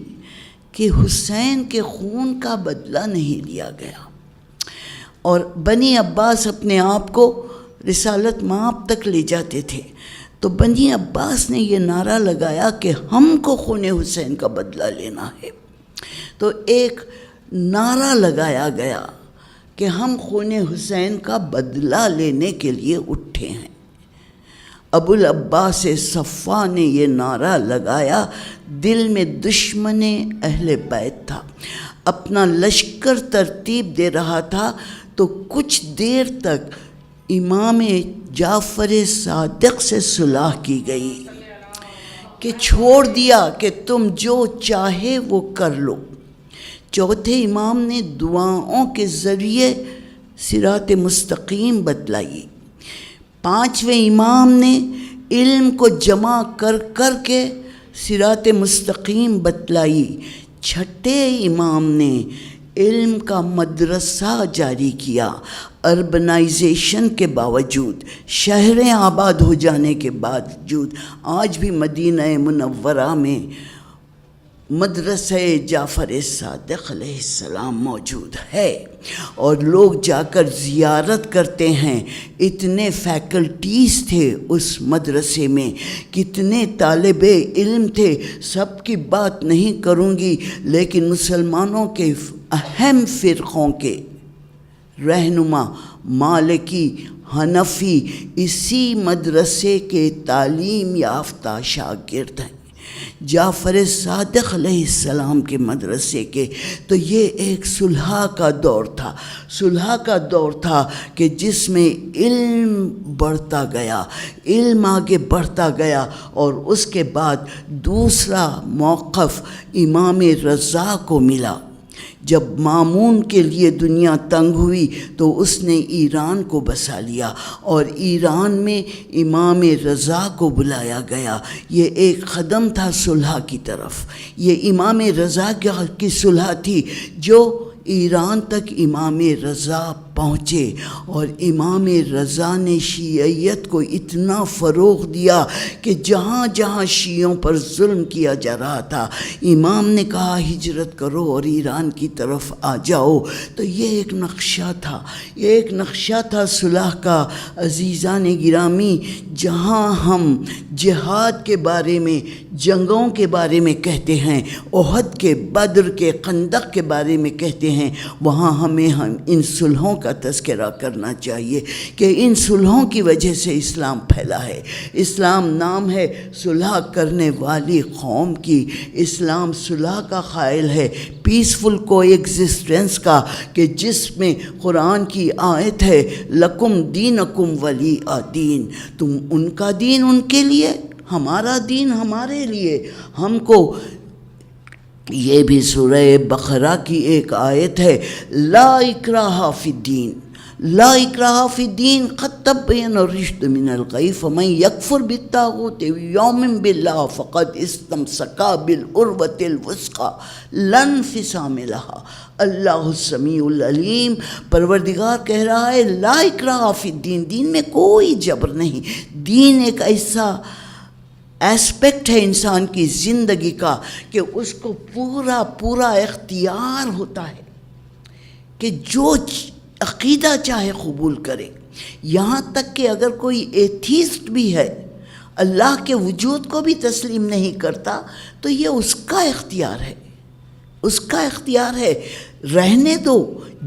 کہ حسین کے خون کا بدلہ نہیں لیا گیا، اور بنی عباس اپنے آپ کو رسالت مآب تک لے جاتے تھے۔ تو بنی عباس نے یہ نعرہ لگایا کہ ہم کو خون حسین کا بدلہ لینا ہے۔ تو ایک نعرہ لگایا گیا کہ ہم خون حسین کا بدلہ لینے کے لیے اٹھے ہیں۔ ابو العباس صفا نے یہ نعرہ لگایا، دل میں دشمن اہل بیت تھا، اپنا لشکر ترتیب دے رہا تھا، تو کچھ دیر تک امام جعفر صادق سے صلح کی گئی۔ کہ چھوڑ دیا کہ تم جو چاہے وہ کر لو۔ چوتھے امام نے دعاؤں کے ذریعے صراط مستقیم بتلائی۔ پانچویں امام نے علم کو جمع کر کر کے صراط مستقیم بتلائی۔ چھٹے امام نے علم کا مدرسہ جاری کیا۔ اربنائزیشن کے باوجود، شہریں آباد ہو جانے کے باوجود، آج بھی مدینہ منورہ میں مدرسہ جعفر صادق علیہ السلام موجود ہے، اور لوگ جا کر زیارت کرتے ہیں۔ اتنے فیکلٹیز تھے اس مدرسے میں، کتنے طالب علم تھے، سب کی بات نہیں کروں گی، لیکن مسلمانوں کے اہم فرقوں کے رہنما مالکی، حنفی اسی مدرسے کے تعلیم یافتہ شاگرد ہیں، جعفر صادق علیہ السلام کے مدرسے کے۔ تو یہ ایک صلح کا دور تھا، صلح کا دور تھا کہ جس میں علم بڑھتا گیا، علم آگے بڑھتا گیا۔ اور اس کے بعد دوسرا موقف امام رضا کو ملا۔ جب مامون کے لیے دنیا تنگ ہوئی تو اس نے ایران کو بسا لیا، اور ایران میں امام رضا کو بلایا گیا۔ یہ ایک قدم تھا صلح کی طرف، یہ امام رضا کی صلح تھی جو ایران تک امام رضا پہنچے، اور امام رضا نے شیعیت کو اتنا فروغ دیا کہ جہاں جہاں شیعوں پر ظلم کیا جا رہا تھا، امام نے کہا ہجرت کرو اور ایران کی طرف آ جاؤ۔ تو یہ ایک نقشہ تھا، یہ ایک نقشہ تھا صلح کا۔ عزیزان گرامی، جہاں ہم جہاد کے بارے میں، جنگوں کے بارے میں کہتے ہیں، احد کے، بدر کے، خندق کے بارے میں کہتے ہیں، وہاں ہمیں ان صلحوں کا تذکرہ کرنا چاہیے کہ ان صلحوں کی وجہ سے اسلام پھیلا ہے۔ اسلام نام ہے صلح کرنے والی قوم کی، اسلام صلح کا قائل ہے، پیسفل کو ایگزسٹنس کا، کہ جس میں قرآن کی آیت ہے لکم دینکم ولی دین، تم ان کا دین ان کے لیے، ہمارا دین ہمارے لیے۔ ہم کو یہ بھی سورہ بقرہ کی ایک آیت ہے، لا اکراہ فی الدین، لا اکراہ فی الدین قد تبین الرشد من الغی فمن یکفر بالطاغوت یؤمن باللہ فقد استمسک بالعروۃ الوثقی لا انفصام لہا، اللہ السمیع العلیم۔ پروردگار کہہ رہا ہے لا اکراہ فی الدین، دین میں کوئی جبر نہیں۔ دین ایک ایسا ایسپیکٹ ہے انسان کی زندگی کا کہ اس کو پورا پورا اختیار ہوتا ہے کہ جو عقیدہ چاہے قبول کرے۔ یہاں تک کہ اگر کوئی ایتھیسٹ بھی ہے، اللہ کے وجود کو بھی تسلیم نہیں کرتا، تو یہ اس کا اختیار ہے، اس کا اختیار ہے، رہنے دو،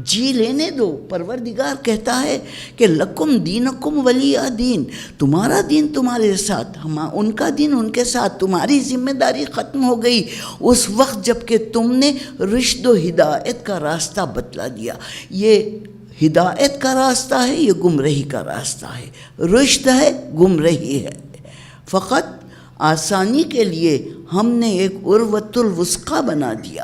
جی لینے دو۔ پروردگار کہتا ہے کہ لکم دینکم ولی دین، تمہارا دین تمہارے ساتھ، ان کا دین ان کے ساتھ، تمہاری ذمہ داری ختم ہو گئی اس وقت جب کہ تم نے رشد و ہدایت کا راستہ بتلا دیا۔ یہ ہدایت کا راستہ ہے، یہ گمراہی کا راستہ ہے، رشد ہے، گمراہی ہے۔ فقط آسانی کے لیے ہم نے ایک عروۃ الوثقی بنا دیا،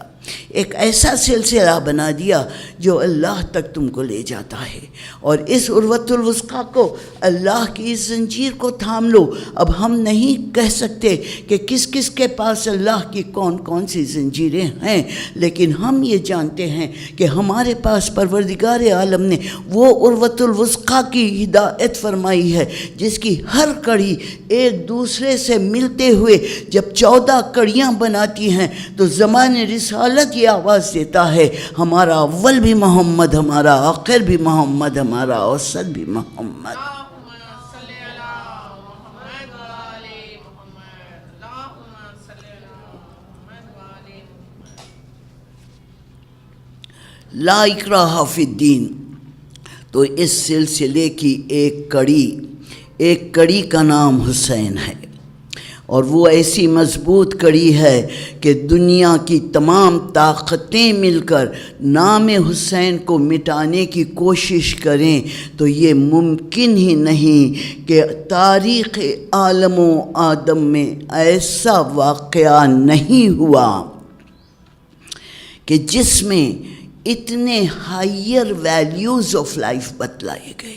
ایک ایسا سلسلہ بنا دیا جو اللہ تک تم کو لے جاتا ہے، اور اس عروۃ الوثقی کو، اللہ کی اس زنجیر کو تھام لو۔ اب ہم نہیں کہہ سکتے کہ کس کس کے پاس اللہ کی کون کون سی زنجیریں ہیں، لیکن ہم یہ جانتے ہیں کہ ہمارے پاس پروردگار عالم نے وہ عروۃ الوثقی کی ہدایت فرمائی ہے جس کی ہر کڑی ایک دوسرے سے ملتے ہوئے جب 14 کڑیاں بناتی ہیں تو زمان رسالت یہ آواز دیتا ہے ہمارا اول بھی محمد، ہمارا آخر بھی محمد، ہمارا اوسط بھی محمد۔ لا اکراہ فی الدین، تو اس سلسلے کی ایک کڑی کا نام حسین ہے، اور وہ ایسی مضبوط کڑی ہے کہ دنیا کی تمام طاقتیں مل کر نام حسین کو مٹانے کی کوشش کریں تو یہ ممکن ہی نہیں کہ تاریخ عالم و آدم میں ایسا واقعہ نہیں ہوا کہ جس میں اتنے ہائیر ویلیوز آف لائف بتلائے گئے،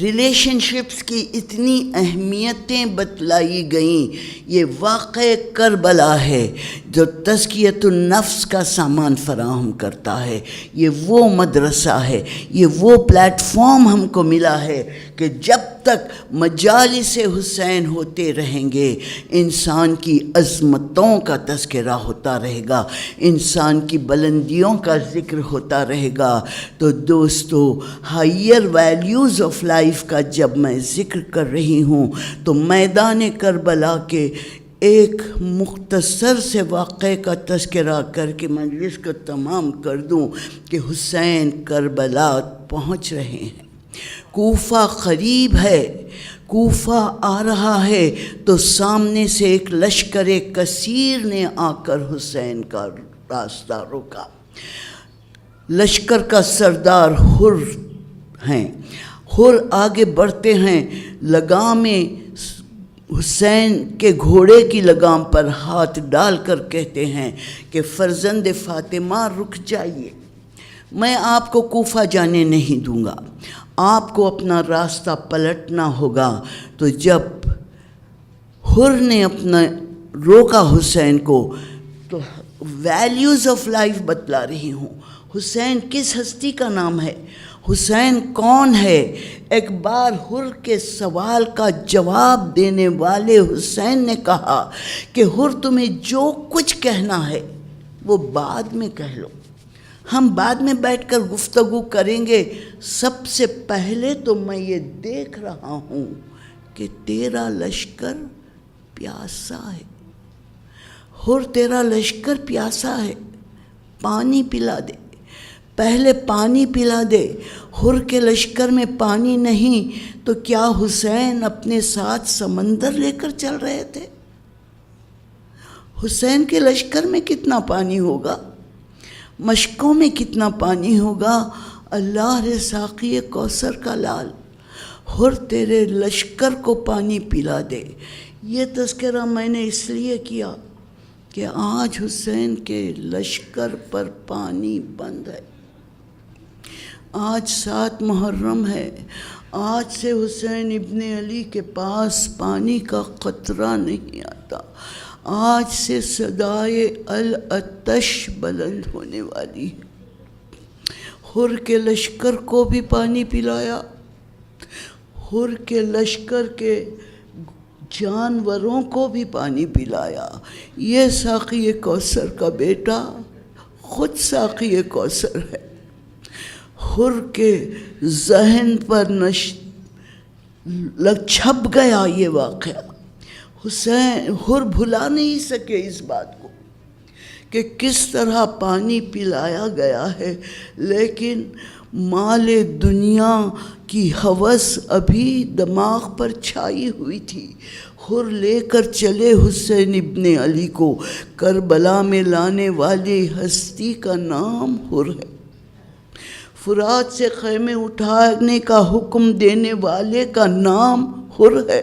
ریلیشن شپس کی اتنی اہمیتیں بتلائی گئیں۔ یہ واقع کربلا ہے جو تزکیۃ النفس کا سامان فراہم کرتا ہے، یہ وہ مدرسہ ہے، یہ وہ پلیٹ فارم ہم کو ملا ہے کہ جب تک مجالس حسین ہوتے رہیں گے انسان کی عظمتوں کا تذکرہ ہوتا رہے گا، انسان کی بلندیوں کا ذکر ہوتا رہے گا۔ تو دوستو، ہائیر ویلیوز آف لائف کا جب میں ذکر کر رہی ہوں تو میدان کربلا کے ایک مختصر سے واقعے کا تذکرہ کر کے مجلس کو تمام کر دوں کہ حسین کربلا پہنچ رہے ہیں، کوفہ قریب ہے، کوفہ آ رہا ہے تو سامنے سے ایک لشکر کثیر نے آ کر حسین کا راستہ روکا۔ لشکر کا سردار حر ہیں، حر آگے بڑھتے ہیں، لگامیں حسین کے گھوڑے کی لگام پر ہاتھ ڈال کر کہتے ہیں کہ فرزند فاطمہ رک جائیے، میں آپ کو کوفہ جانے نہیں دوں گا، آپ کو اپنا راستہ پلٹنا ہوگا۔ تو جب حر نے اپنا روکا حسین کو تو ویلیوز آف لائف بتلا رہی ہوں۔ حسین کس ہستی کا نام ہے؟ حسین کون ہے؟ ایک بار حر کے سوال کا جواب دینے والے حسین نے کہا کہ حر تمہیں جو کچھ کہنا ہے وہ بعد میں کہہ لو، ہم بعد میں بیٹھ کر گفتگو کریں گے، سب سے پہلے تو میں یہ دیکھ رہا ہوں کہ تیرا لشکر پیاسا ہے۔ حر تیرا لشکر پیاسا ہے، پانی پلا دے، پہلے پانی پلا دے۔ حر کے لشکر میں پانی نہیں تو کیا حسین اپنے ساتھ سمندر لے کر چل رہے تھے؟ حسین کے لشکر میں کتنا پانی ہوگا، مشکوں میں کتنا پانی ہوگا؟ اللہ رے ساقی کوثر کا لال، حر تیرے لشکر کو پانی پلا دے۔ یہ تذکرہ میں نے اس لیے کیا کہ آج حسین کے لشکر پر پانی بند ہے، آج 7 محرم ہے، آج سے حسین ابن علی کے پاس پانی کا قطرہ نہیں آتا، آج سے صدائے العطش بلند ہونے والی ہے۔ حر کے لشکر کو بھی پانی پلایا، حر کے لشکر کے جانوروں کو بھی پانی پلایا۔ یہ ساقی کوثر کا بیٹا خود ساقی کوثر ہے۔ حر کے ذہن پر چھپ گیا یہ واقعہ، حسین حر بھلا نہیں سکے اس بات کو کہ کس طرح پانی پلایا گیا ہے، لیکن مال دنیا کی ہوس ابھی دماغ پر چھائی ہوئی تھی۔ حر لے کر چلے حسین ابن علی کو، کربلا میں لانے والی ہستی کا نام حر ہے، فرات سے خیمے اٹھانے کا حکم دینے والے کا نام حر ہے،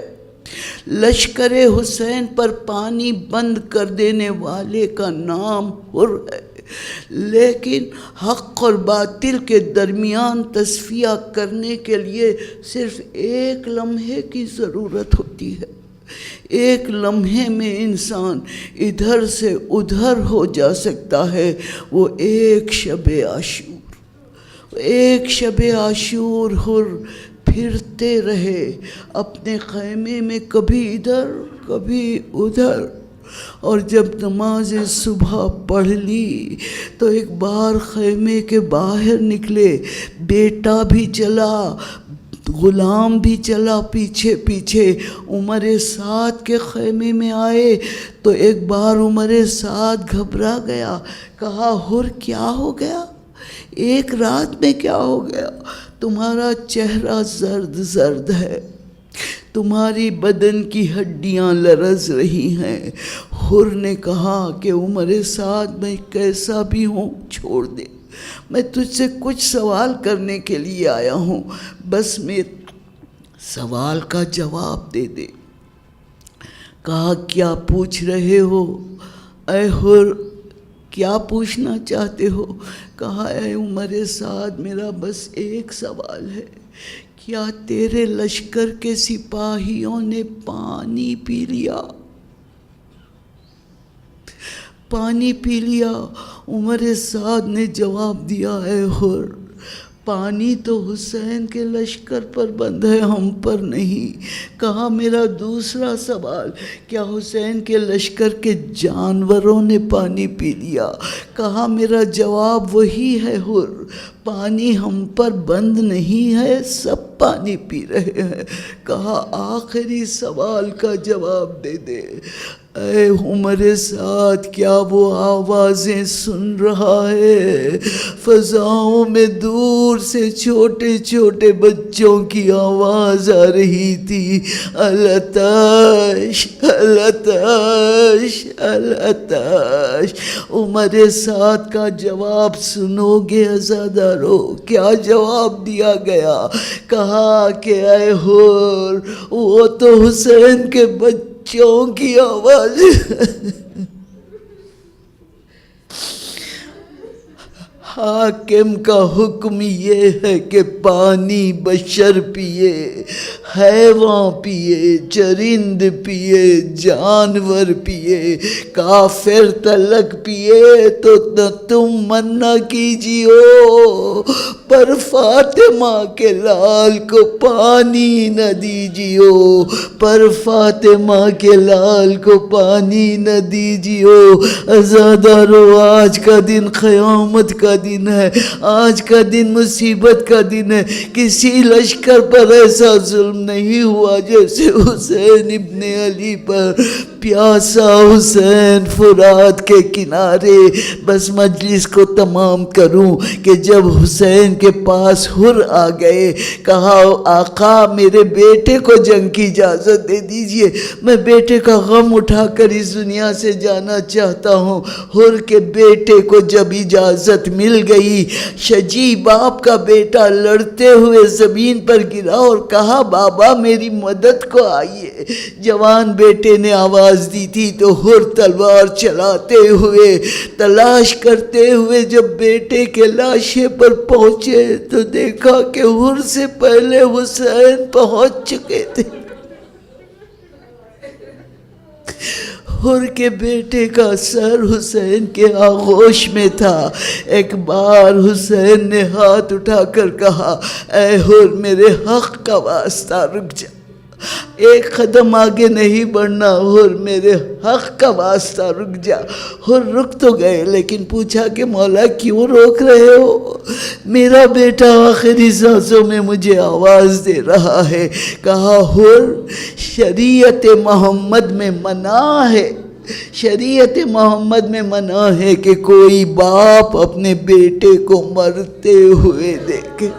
لشکر حسین پر پانی بند کر دینے والے کا نام حر ہے۔ لیکن حق اور باطل کے درمیان تصفیہ کرنے کے لیے صرف ایک لمحے کی ضرورت ہوتی ہے، ایک لمحے میں انسان ادھر سے ادھر ہو جا سکتا ہے، وہ ایک شب عاشور۔ ایک شب عاشور حر پھرتے رہے اپنے خیمے میں، کبھی ادھر کبھی ادھر، اور جب نماز صبح پڑھ لی تو ایک بار خیمے کے باہر نکلے، بیٹا بھی چلا، غلام بھی چلا پیچھے پیچھے۔ عمر سعد کے خیمے میں آئے تو ایک بار عمر سعد گھبرا گیا، کہا حر کیا ہو گیا، ایک رات میں کیا ہو گیا، تمہارا چہرہ زرد زرد ہے، تمہاری بدن کی ہڈیاں لرز رہی ہیں۔ حر نے کہا کہ عمر سعد میں کیسا بھی ہوں چھوڑ دے، میں تجھ سے کچھ سوال کرنے کے لیے آیا ہوں، بس میرے سوال کا جواب دے دے۔ کہا کیا پوچھ رہے ہو اے حر، کیا پوچھنا چاہتے ہو؟ کہا اے عمر سعد، میرا بس ایک سوال ہے، کیا تیرے لشکر کے سپاہیوں نے پانی پی لیا؟ پانی پی لیا؟ عمر سعد نے جواب دیا اے حر، پانی تو حسین کے لشکر پر بند ہے، ہم پر نہیں۔ کہا میرا دوسرا سوال، کیا حسین کے لشکر کے جانوروں نے پانی پی لیا؟ کہا میرا جواب وہی ہے حر، پانی ہم پر بند نہیں ہے، سب پانی پی رہے ہیں۔ کہا آخری سوال کا جواب دے دے اے عمر سعد، کیا وہ آوازیں سن رہا ہے؟ فضاؤں میں دور سے چھوٹے چھوٹے بچوں کی آواز آ رہی تھی، العطش العطش العطش۔ عمر سعد کا جواب سنو گے عزادارو، کیا جواب دیا گیا؟ کہا کہ اے حر، وہ تو حسین کے بچوں کی آواز حاکم کا حکم یہ ہے کہ پانی بشر پیے، حیوان پیے، چرند پیے، جانور پیے، کافر تلک پیے تو تم منع کیجیو، پر فاطمہ کے لال کو پانی نہ دیجیو، پر فاطمہ کے لال کو پانی نہ دیجیو۔ عزادارو، آج کا دن قیامت کا دن ہے، آج کا دن مصیبت کا دن ہے۔ کسی لشکر پر ایسا ظلم نہیں ہوا جیسے حسین ابن علی پر۔ پیاسا حسین فرات کے کنارے۔ بس مجلس کو تمام کروں کہ جب حسین کے پاس حر آ گئے، کہا آقا میرے بیٹے کو جنگ کی اجازت دے دیجئے، میں بیٹے کا غم اٹھا کر اس دنیا سے جانا چاہتا ہوں۔ حر کے بیٹے کو جب اجازت مل گئی، شجی باپ کا بیٹا لڑتے ہوئے زمین پر گرا اور کہا بابا میری مدد کو آئیے۔ جوان بیٹے نے آواز دی تھی تو حر تلوار چلاتے ہوئے تلاش کرتے ہوئے جب بیٹے کے لاشے پر پہنچے تو دیکھا کہ حر سے پہلے حسین پہنچ چکے تھے۔ حر کے بیٹے کا سر حسین کے آغوش میں تھا۔ ایک بار حسین نے ہاتھ اٹھا کر کہا اے حر میرے حق کا واسطہ رک جا، ایک قدم آگے نہیں بڑھنا، حر میرے حق کا واسطہ رک جا۔ حر رک تو گئے لیکن پوچھا کہ مولا کیوں روک رہے ہو؟ میرا بیٹا آخری سانسوں میں مجھے آواز دے رہا ہے۔ کہا حر شریعت محمد میں منع ہے، شریعت محمد میں منع ہے کہ کوئی باپ اپنے بیٹے کو مرتے ہوئے دیکھے۔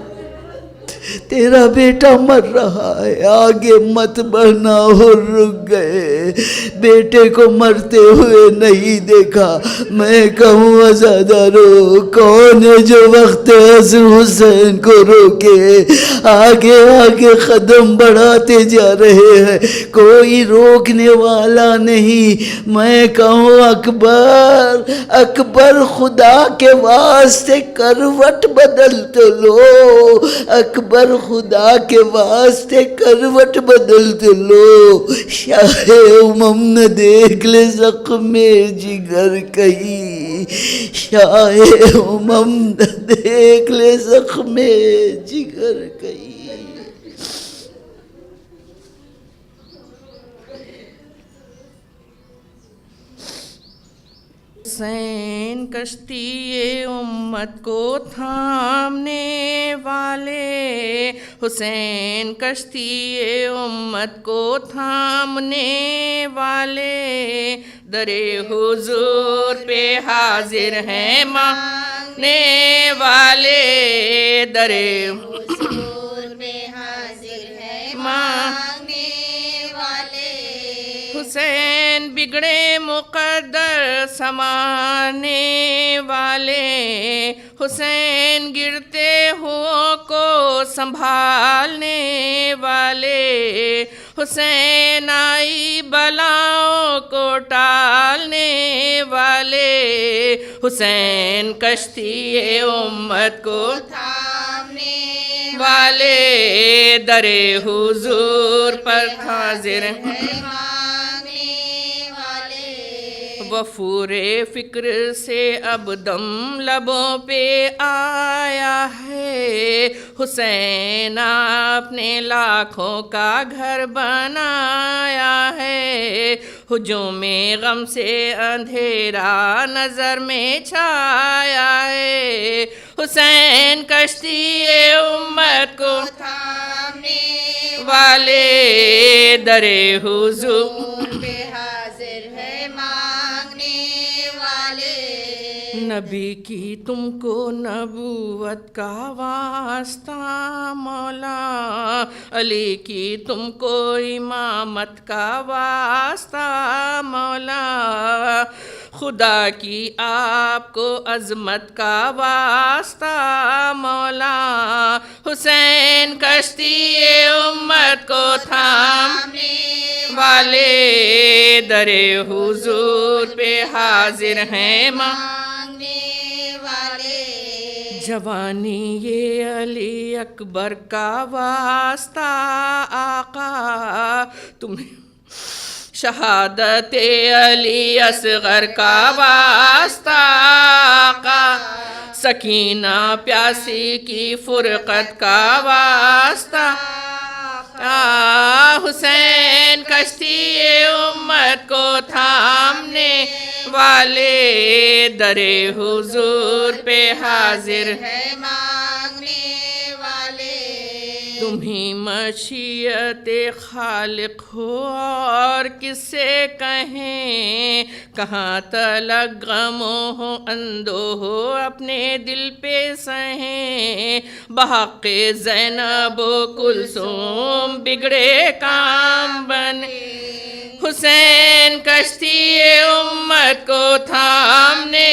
تیرا بیٹا مر رہا ہے، آگے مت بڑھنا۔ حر رک گئے، بیٹے کو مرتے ہوئے نہیں دیکھا۔ میں کہوں عزادارو، کون ہے جو وقت عصر حسین کو روکے؟ آگے آگے قدم بڑھاتے جا رہے ہیں، کوئی روکنے والا نہیں۔ میں کہوں اکبر، اکبر خدا کے واسطے کروٹ بدل تو لو، اکبر خدا کے واسطے کروٹ بدل تو لو۔ شاہ امم نہ دیکھ لے زخم جگر کہیں، شاہ امم نہ دیکھ لے زخم جگر کہیں۔ حسین کشتی امت کو تھامنے والے، حسین کشتی امت کو تھامنے والے، در حضور پہ حاضر ہیں ماننے والے، در حضور پہ حاضر ہیں ماننے حسین بگڑے مقدر سنوارنے والے، حسین گرتے ہو کو سنبھالنے والے، حسین آئی بلاؤں کو ٹالنے والے، حسین کشتی امت کو تھامنے والے، در حضور پر حاضر مانگنے والے، وفور فکر سے اب دم لبوں پہ آیا ہے، حسین آپ نے لاکھوں کا گھر بنایا ہے، ہجوم غم سے اندھیرا نظر میں چھایا ہے، حسین کشتی امت کو تھامنے والے، در حضور پہ حاضر ہے مانگنے والے، نبی کی تم کو نبوت کا واسطہ مولا، علی کی تم کو امامت کا واسطہ مولا، خدا کی آپ کو عظمت کا واسطہ مولا، حسین کشتی امت کو تھامنے والے، در حضور پہ حاضر ہیں مانگنے والے، جوانی یہ علی اکبر کا واسطہ آقا، تمہیں شہادت علی اصغر کا واسطہ آقا، سکینہ پیاسی کی فرقت کا واسطہ، حسین کشتی امت کو تھامنے والے، در حضور پہ حاضر ہے مانگنے والے، تمہیں مشیت خالق ہو اور کس سے کہیں، کہاں تلک غم ہو اندو ہو اپنے دل پہ سہیں، بحق زینب و کلثوم بگڑے کام بنے، حسین کشتی امت کو تھامنے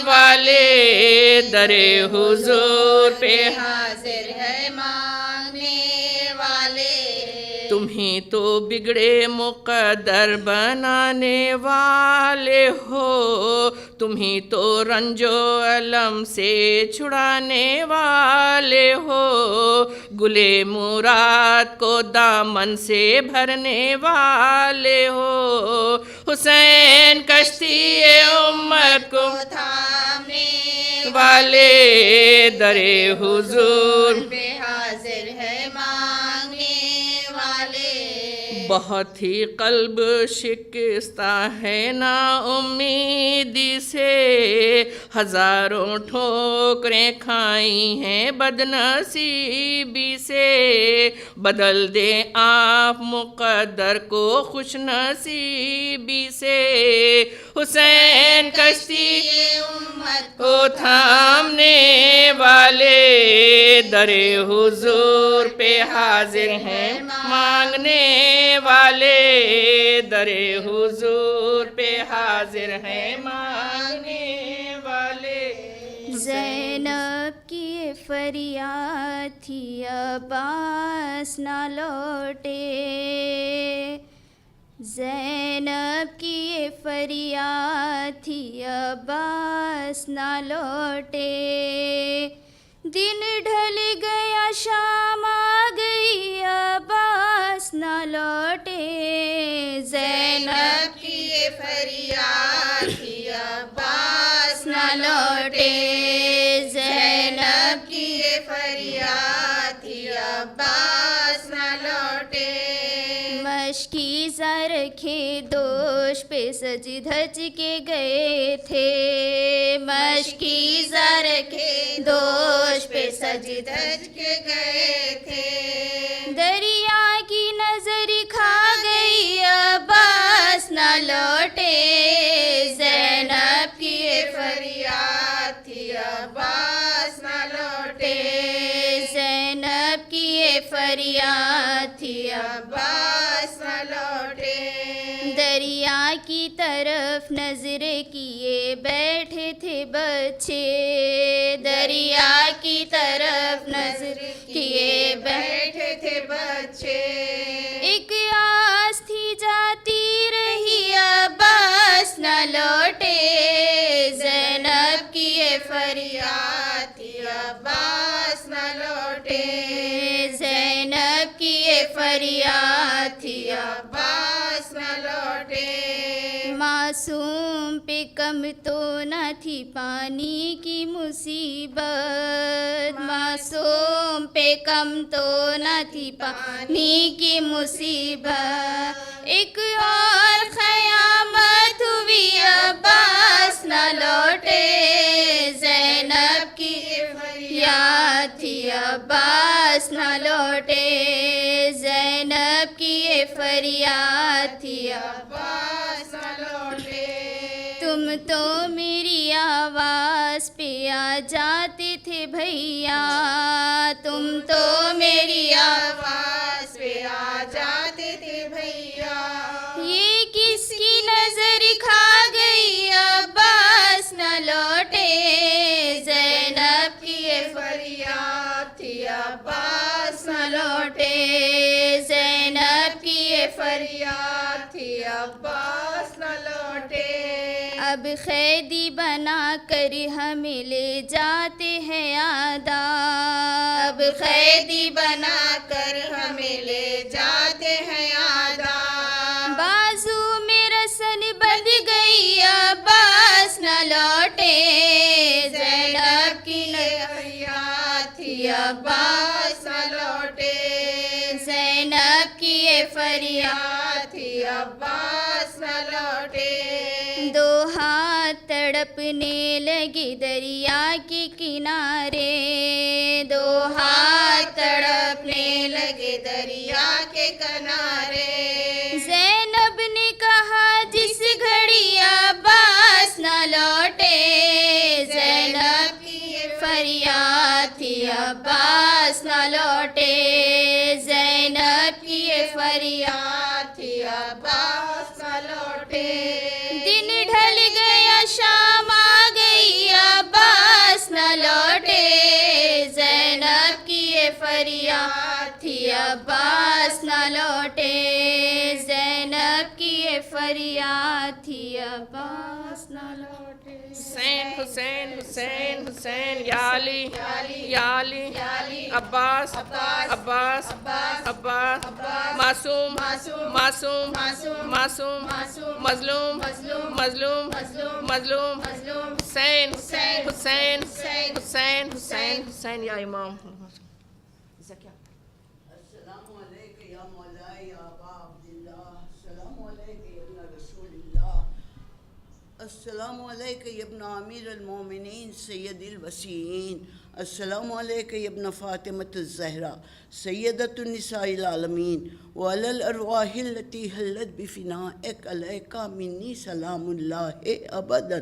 والے، در حضور پہ حاضر ہے مانگنے والے، تمہیں تو بگڑے مقدر بنانے والے ہو، تمہیں تو رنج و علم سے چھڑانے والے ہو، گلے مراد کو دامن سے بھرنے والے ہو، حسین کشتی امت کو تھامنے والے، در حضور پہ حاضر ہے مانگنے والے، بہت ہی قلب شکستہ ہے نا امیدی سے، ہزاروں ٹھوکریں کھائی ہیں بد نصیبی سے، بدل دیں آپ مقدر کو خوش نصیبی سے، حسین کشتی امت کو تھامنے والے، در حضور پہ حاضر ہیں مانگنے والے، در حضور پہ حاضر ہیں مانگنے والے، زینب کی یہ فریاد تھی عباس نہ لوٹے، زینب کی یہ فریاد تھی عباس نہ لوٹے، دن ڈھل گیا شام آ گئی عباس نہ لوٹے، زینب کی یہ فریاد تھی عباس نہ لوٹے، زینب کی یہ فریاد تھی عباس نہ لوٹے، مشکی سا رکھے دوش پہ سج دھج کے گئے تھے، مشکی سا رکھے دوش پہ سج دھج کے گئے تھے، دریا کی نظر کھا گئی عباس نہ لوٹے، زینب کی یہ فریاد تھی عباس نہ لوٹے، زینب کی یہ فریاد تھی عباس نہ لوٹے، طرف نظر کیے بیٹھے تھے بچے، دریا کی طرف نظر کیے بیٹھے تھے بچے، ایک آس تھی جاتی رہی عباس نہ لوٹے، زینب کی یہ فریاد تھی عباس نہ لوٹے، زینب کی یہ فریاد تھی عباس نہ لوٹے، معصوم پہ کم تو نہ تھی پانی کی مصیبت، معصوم پہ کم تو نہ تھی پانی کی مصیبت، ایک اور قیامت ہوئی عباس نہ لوٹے، زینب کی فریاد تھی عباس نہ لوٹے، زینب کی یہ فریاد تھی عباس نہ لوٹے، تم تو میری آواز پہ آ جاتے تھے بھیا، تم تو میری آواز پہ آ جاتے تھے بھیا، یہ کس کی نظر کھا گئی عباس نہ لوٹے، زینب کی یہ فریاد تھی عباس نہ لوٹے، زینب کی یہ فریاد تھی عباس نہ لوٹے، اب قیدی بنا کر ہمیں لے جاتے ہیں آداب، اب قیدی بنا کر ہمیں لے جاتے ہیں آداب، بازو میں رسن بندھ گئی عباس نہ لوٹے، زینب کی فریاد تھی عباس نہ لوٹے، زینب کی یہ فریاد تھی عباس نہ لوٹے، دو ہاتھ تڑپنے لگے دریا کے کنارے، دو ہاتھ تڑپنے لگے دریا کے کنارے، زینب نے کہا جس گھڑی عباس نہ لوٹے، زینب کی فریاد تھی عباس نہ لوٹے، زینب کی یہ فریاد تھی عباس نہ لوٹے، دن ڈھل گیا شام آ گئی عباس نہ لوٹے، زینب کی یہ فریاد تھی عباس نہ لوٹے، زینب کی یہ فریاد تھی عباس نہ لوٹے، حسین حسین حسین حسین یا علی یا علی عباس عباس عباس معصوم معصوم معصوم مظلوم مظلوم مظلوم حسین حسین حسین حسین حسین یا امام. السلام علیکم یا مولاي یا ابا عبداللہ، السلام علیکم یا ابن رسول اللہ، السلام علیکم یا ابن امیر المومنین سید الوسیین، السلام علیکم یا ابن فاطمۃ الزہرا سیدۃ النساء العالمین، وعلی الارواح التي حلت بفنائک علیک منی سلام اللہ ابدا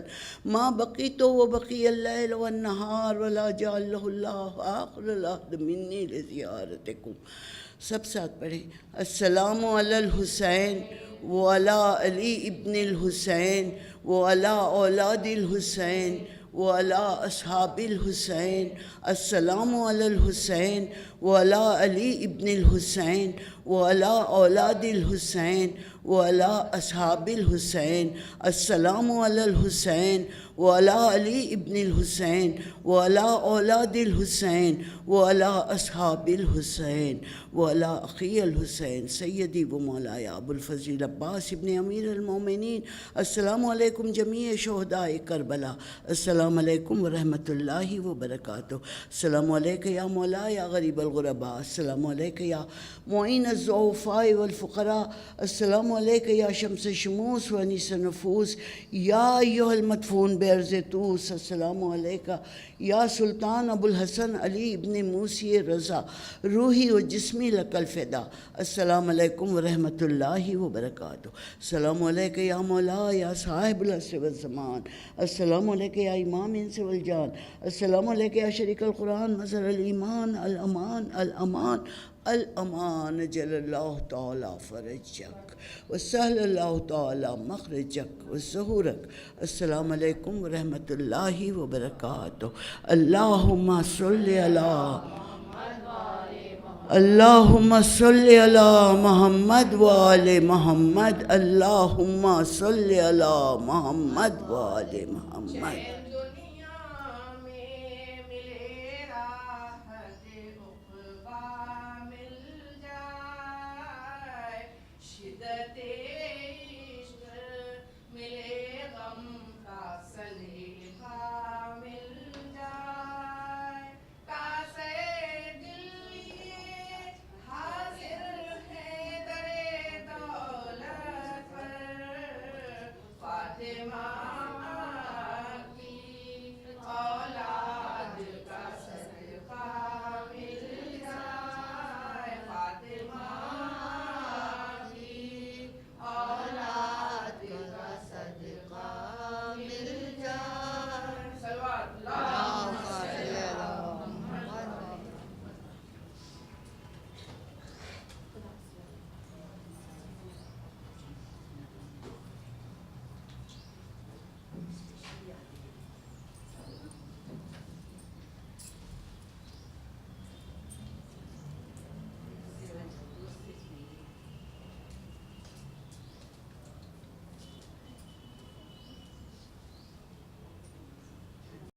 ما بقیت وبقی اللیل والنہار ولا جعلہ اللہ آخر العہد منی لزیارتکم. سب ساتھ پڑھیں. السلام علی الحسین وعلی علی ابن الحسین وعلی اولاد الحسین وعلی اصحاب الحسین. السلام علی الحسین وعلی علی ابن الحسین وعلی اولاد الحسین وعلی اصحاب الحسین. السلام علی الحسین وعلی علی ابن الحسین وعلی اولاد الحسین وعلی اصحاب الحسین وعلی اخی الحسین سیدی و مولاي ابو الفضیل عباس ابن امیر المومنین. السلام علیکم جمیع شہداء کربلا، السلام علیکم ورحمۃ اللہ وبرکاتہ. السلام علیکم یا مولاي یا غریب الغرباء، السلام علیکم یا معین الضعفاء والفقراء، السلام علیکم یا شمس شموس وانیس النفوس یا ایہا المدفون بارض طوس، السلام علیکم یا سلطان ابو الحسن علی ابن موسی رضا روحی و جسمی لک الفدا. السلام علیکم ورحمۃ اللہ وبرکاتہ. السلام علیکم یا مولا یا صاحب العصر والزمان. السلام علیکم یا امام انس والجان. السلام علیکم یا شریک القرآن مظہر الایمان. الامان الامان الامان. جل اللہ تعالی فرجک وسہل اللہ تعالی مخرجک وظہورک. السلام علیکم ورحمۃ اللہ وبرکاتہ. اللہم صلی اللہم صلی علی محمد وآل محمد. اللہم صلی علی محمد وآل محمد.